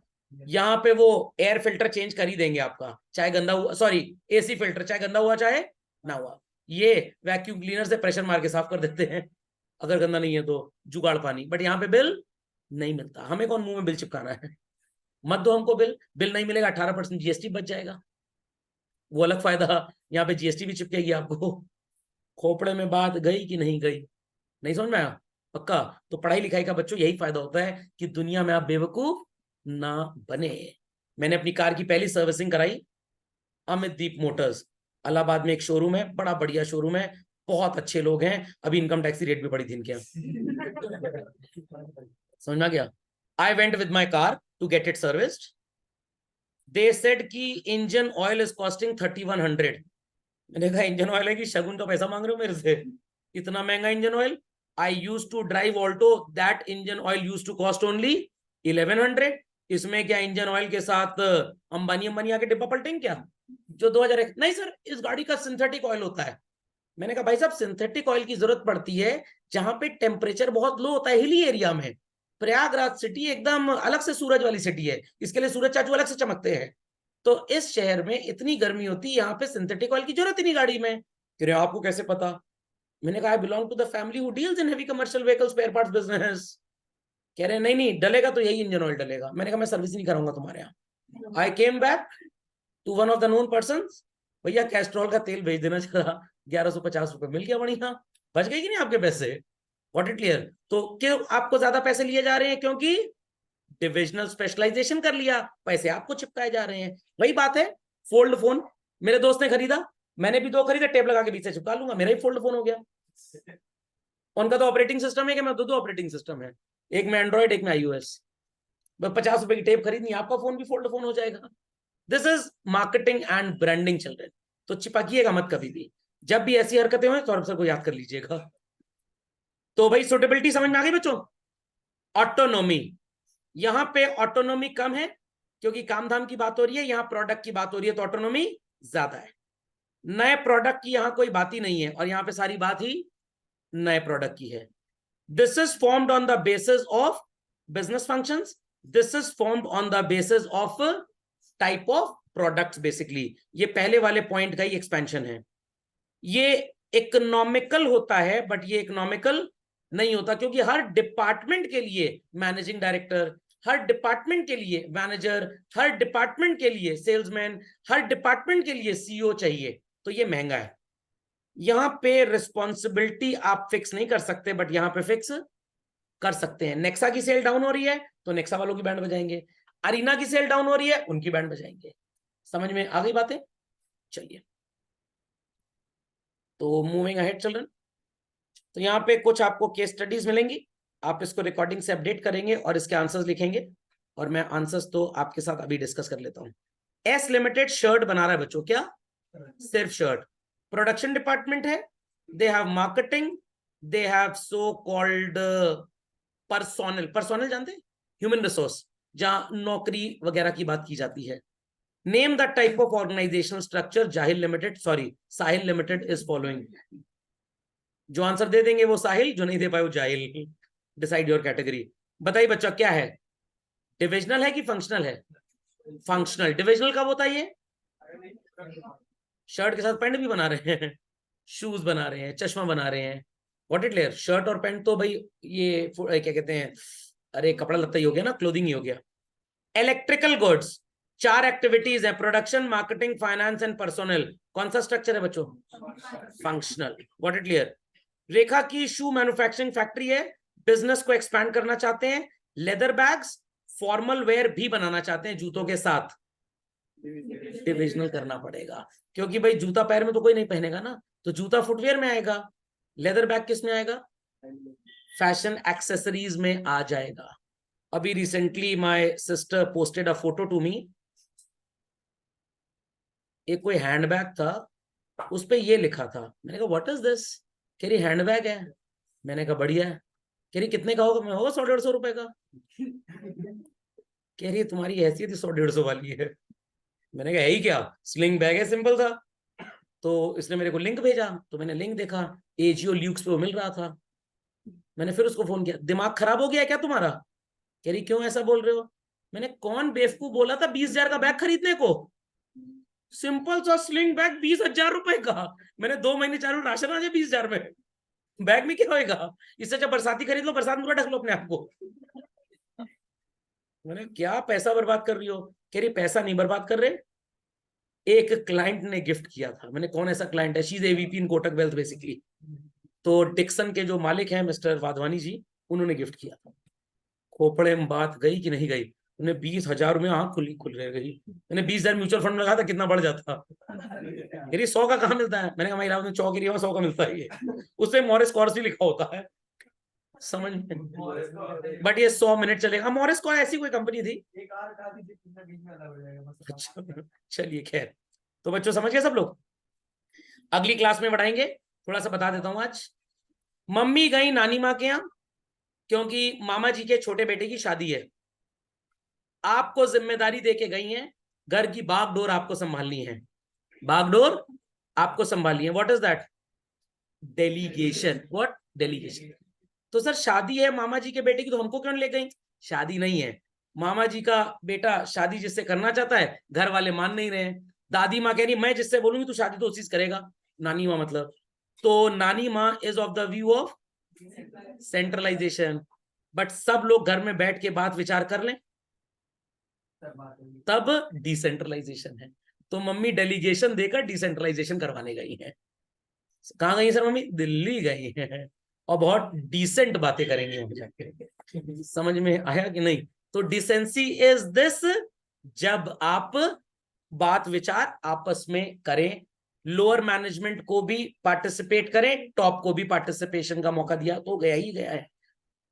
यहाँ पे वो एयर फिल्टर चेंज कर ही देंगे आपका, चाहे गंदा हुआ, सॉरी एसी फिल्टर चाहे गंदा हुआ चाहे ना हुआ, ये वैक्यूम क्लीनर से प्रेशर मार के साफ कर देते हैं अगर गंदा नहीं है तो, जुगाड़ पानी। बट यहाँ पे बिल नहीं मिलता, हमें कौन मुंह में बिल चिपकाना है? मत दो हमको बिल, बिल नहीं मिलेगा 18% जीएसटी बच जाएगा, वो अलग फायदा, यहाँ पे जीएसटी भी चिपकेगी आपको। खोपड़े में बात गई कि नहीं गई? नहीं समझ में आया? पक्का? तो पढ़ाई लिखाई का बच्चों यही फायदा होता है कि दुनिया में आप बेवकूफ ना बने। मैंने अपनी कार की पहली सर्विसिंग कराई अमित दीप मोटर्स, इलाहाबाद में एक शोरूम है, बड़ा बढ़िया शोरूम है, बहुत अच्छे लोग हैं, अभी इनकम टैक्स की रेट भी बढ़ी थी इनके यहाँ। समझ में आ गया? I went with my car to get it serviced, they said कि इंजन ऑयल इज कॉस्टिंग 3,100। मैंने कहा इंजन ऑयल है कि शगुन का पैसा मांग रहे हो मेरे से, इतना महंगा engine oil? I use to drive Alto, that engine oil use to cost only 1,100। इसमें क्या इंजन ऑयल के साथ अंबानी अंबानी आके डिब्बा पलटेंगे क्या जो 2,000? नहीं सर इस गाड़ी का सिंथेटिक ऑयल होता है। मैंने कहा भाई साहब सिंथेटिक ऑयल की जरूरत पड़ती है जहां पे टेम्परेचर बहुत लो होता है, हिली एरिया में। प्रयागराज सिटी एकदम अलग से सूरज वाली सिटी है, इसके लिए सूरज चाचू अलग से चमकते हैं, तो इस शहर में इतनी गर्मी होती है, यहाँ पे सिंथेटिक ऑयल की जरूरत ही नहीं गाड़ी में। कह रहे आपको कैसे पता? मैंने कहा I belong to the family who deals in heavy commercial vehicle spare parts business. कह रहे नहीं नहीं डलेगा तो यही इंजन ऑयल डलेगा। मैंने कहा मैं सर्विस नहीं कराऊंगा तुम्हारे यहाँ। I came back to one of the known person, भैया कैस्ट्रॉल का तेल भेज देना जरा, 1,150 रुपए मिल गया, बढ़िया बच गए कि नहीं आपके पैसे? What it clear? तो क्यों आपको ज्यादा पैसे लिए जा रहे हैं? क्योंकि डिविजनल स्पेशलाइजेशन कर लिया, पैसे आपको चिपकाए जा रहे हैं। वही बात है फोल्ड फोन, मेरे दोस्त ने खरीदा, मैंने भी 2 खरीदे, टेप लगा के बीच से चिपका लूंगा, मेरा ही फोल्ड फोन हो गया। उनका तो ऑपरेटिंग सिस्टम है कि मैं 2 ऑपरेटिंग सिस्टम है, एक में एंड्रॉइड एक में आईओएस, बस 50 रुपए की टेप खरीदनी, आपका फोन भी फोल्ड फोन हो जाएगा। This is marketing and branding children, तो चिपकिएगा मत कभी भी, जब भी ऐसी हरकतें हो सौरभ सर को याद कर लीजिएगा। तो भाई सुटेबिलिटी समझ में आ गई बच्चों? ऑटोनोमी, यहां पे ऑटोनोमी कम है क्योंकि काम धाम की बात हो रही है, यहां प्रोडक्ट की बात हो रही है, तो ऑटोनोमी ज्यादा है। नए प्रोडक्ट की यहां कोई बात ही नहीं है और यहां पे सारी बात ही नए प्रोडक्ट की है। This is formed on the basis of business functions, this is formed on the basis of type of products. Basically ये पहले वाले पॉइंट का ही एक्सपेंशन है। ये इकोनॉमिकल होता है बट ये इकोनॉमिकल नहीं होता, क्योंकि हर डिपार्टमेंट के लिए मैनेजिंग डायरेक्टर, हर डिपार्टमेंट के लिए मैनेजर, हर डिपार्टमेंट के लिए सेल्समैन, हर डिपार्टमेंट के लिए सीईओ चाहिए, तो ये महंगा है। यहां पे रिस्पॉन्सिबिलिटी आप फिक्स नहीं कर सकते बट यहां पे फिक्स कर सकते हैं। नेक्सा की सेल डाउन हो रही है तो नेक्सा वालों की बैंड बजाएंगे, अरीना की सेल डाउन हो रही है उनकी बैंड बजाएंगे। समझ में आ गई बातें? चलिए तो मूविंग अहेड चिल्ड्रन, तो यहाँ पे कुछ आपको केस स्टडीज मिलेंगी, आप इसको रिकॉर्डिंग से अपडेट करेंगे और इसके आंसर्स लिखेंगे, और मैं आंसर्स तो आपके साथ अभी डिस्कस कर लेता हूं। एस लिमिटेड शर्ट बना रहा है बच्चों, क्या? सिर्फ शर्ट। प्रोडक्शन डिपार्टमेंट है, they have marketing, they have so called personnel, personnel जानते हैं? ह्यूमन रिसोर्स, जहां नौकरी वगैरह की बात की जाती है। Name the type of organisational structure Jahil limited, sorry Sahil limited is following. जो आंसर दे देंगे वो साहिल, जो नहीं दे पाए वो जाहिल। Decide your category. बताइए बच्चा क्या है? डिविजनल है कि फंक्शनल है? फंक्शनल। डिविजनल कब होता है? ये शर्ट के साथ पैंट भी बना रहे हैं, शूज बना रहे हैं, चश्मा बना रहे हैं। व्हाट इट लेयर, शर्ट और पैंट तो भाई ये क्या कहते हैं, अरे कपड़ा लत्ता ही हो गया ना, क्लोथिंग ही हो गया। इलेक्ट्रिकल गुड्स, 4 एक्टिविटीज है, production, marketing, finance and personnel. कौन सा स्ट्रक्चर है बच्चों? फंक्शनल। व्हाट इट लेयर, रेखा की शू मैन्युफैक्चरिंग फैक्ट्री है, बिजनेस को एक्सपैंड करना चाहते हैं, लेदर बैग्स, फॉर्मल वेयर भी बनाना चाहते हैं जूतों के साथ। डिविजनल करना पड़ेगा, क्योंकि भाई जूता पैर में तो कोई नहीं पहनेगा ना, तो जूता फुटवेयर में आएगा, लेदर बैग किस में आएगा? फैशन एक्सेसरीज में आ जाएगा। अभी recently my sister posted a photo to me, एक कोई हैंडबैग था, उस पे ये लिखा था। मैंने कहा व्हाट इज दिस? कह रही हैंडबैग है। मैंने कहा बढ़िया है। कह रही कितने का होगा? मैं होगा 100-150 रुपए का। कह रही तुम्हारी हैसियत 100-150 वाली है। मैंने कहा यही क्या, स्लिंग बैग है, सिंपल था। तो इसने मेरे को लिंक भेजा, तो मैंने लिंक देखा, एजियो ल्यूक्स पे वो मिल रहा था। मैंने फिर उसको फोन किया, दिमाग खराब हो गया क्या तुम्हारा? कह रही क्यों ऐसा बोल रहे हो? मैंने कौन बेवकूफ बोला था 20,000 का बैग खरीदने को? सिंपल सा स्लिंग बैग 20,000 रुपए का। मैंने 2 महीने चालू राशन आ जाए 20,000 में, बैग में क्या होएगा? इससे अच्छा बरसाती खरीद लो, बरसात में ढक लो अपने आप को। मैंने क्या पैसा बर्बाद कर रही हो? कह रही पैसा नहीं बर्बाद कर रहे, एक क्लाइंट ने गिफ्ट किया था। मैंने कौन ऐसा क्लाइंट है? She is AVP in Kotak wealth basically. तो डिक्सन के जो मालिक हैं मिस्टर वाधवानी जी, उन्होंने गिफ्ट किया था। खोपड़े में बात गई कि नहीं गई? उन्हें 20,000 में आंख खुल रह गई। मैंने 20,000 म्यूचुअल फंड में लगा था, कितना बढ़ जाता। मेरी 100 का कहाँ मिलता है? मैंने कहा इलाहाबाद में चौक एरिया में 100 का मिलता है, ये उससे मॉरिस कॉर्स भी लिखा होता है, समझ में। बट ये 100 मिनट चलेगा। मॉरिस कॉर्स ऐसी कोई कंपनी थी। अच्छा चलिए खैर, तो बच्चों समझ गए सब लोग? अगली क्लास में बढ़ाएंगे, थोड़ा सा बता देता हूं आज। मम्मी गई नानी माँ के यहाँ, क्योंकि मामा जी के छोटे बेटे की शादी है। आपको जिम्मेदारी देके गई हैं, घर की बागडोर आपको संभालनी है। बागडोर आपको संभालनी है। What is that? Delegation. What? Delegation. तो सर शादी है मामा जी के बेटे की, तो हमको क्यों ले गई? शादी नहीं है, मामा जी का बेटा शादी जिससे करना चाहता है, घर वाले मान नहीं रहे हैं। दादी माँ कह रही मैं जिससे बोलूंगी तू शादी तो उसी से करेगा, नानी माँ मतलब। तो नानी माँ is of the view of centralisation. But सब लोग घर में बैठ के बात विचार कर लें, तब डिसेंट्रलाइजेशन है। तो मम्मी डेलीगेशन देकर डिसेंट्रलाइजेशन करवाने गई है। कहाँ गई सर मम्मी? दिल्ली गई है, और बहुत डिसेंट बातें करेंगी वहां जाके। समझ में आया कि नहीं? तो डिसेंसी इज दिस, जब आप बात विचार आपस में करें, लोअर मैनेजमेंट को भी पार्टिसिपेट करें, टॉप को भी पार्टिसिपेशन का मौका दिया तो गया ही गया है।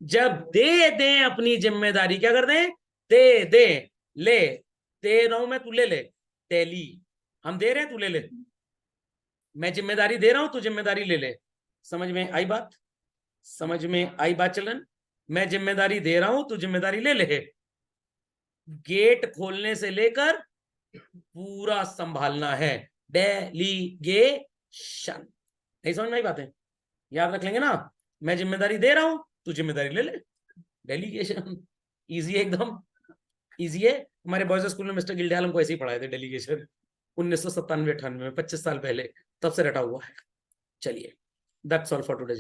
जब दे दें अपनी जिम्मेदारी, क्या कर दें? दे दे, ले, दे रहा हूं मैं, तू ले ले। टेली, हम दे रहे हैं, तू ले ले। मैं जिम्मेदारी दे रहा हूं, तू जिम्मेदारी ले ले। समझ में आई बात? समझ में आई बात चलन? मैं जिम्मेदारी दे रहा हूं, तू जिम्मेदारी ले ले। गेट खोलने से लेकर पूरा संभालना है, डेलीगेशन। नहीं समझ में आई बातें? याद रख लेंगे ना? मैं जिम्मेदारी दे रहा हूं, तू जिम्मेदारी ले ले, डेलीगेशन। इजी है एकदम, इजी है। हमारे बॉयज स्कूल में मिस्टर गिल्डियाल हमको ऐसे ही पढ़ाए थे डेलीगेशन, 1997-98 में, 25 साल पहले, तब से रटा हुआ है। चलिए, दैट्स ऑल फॉर टुडे।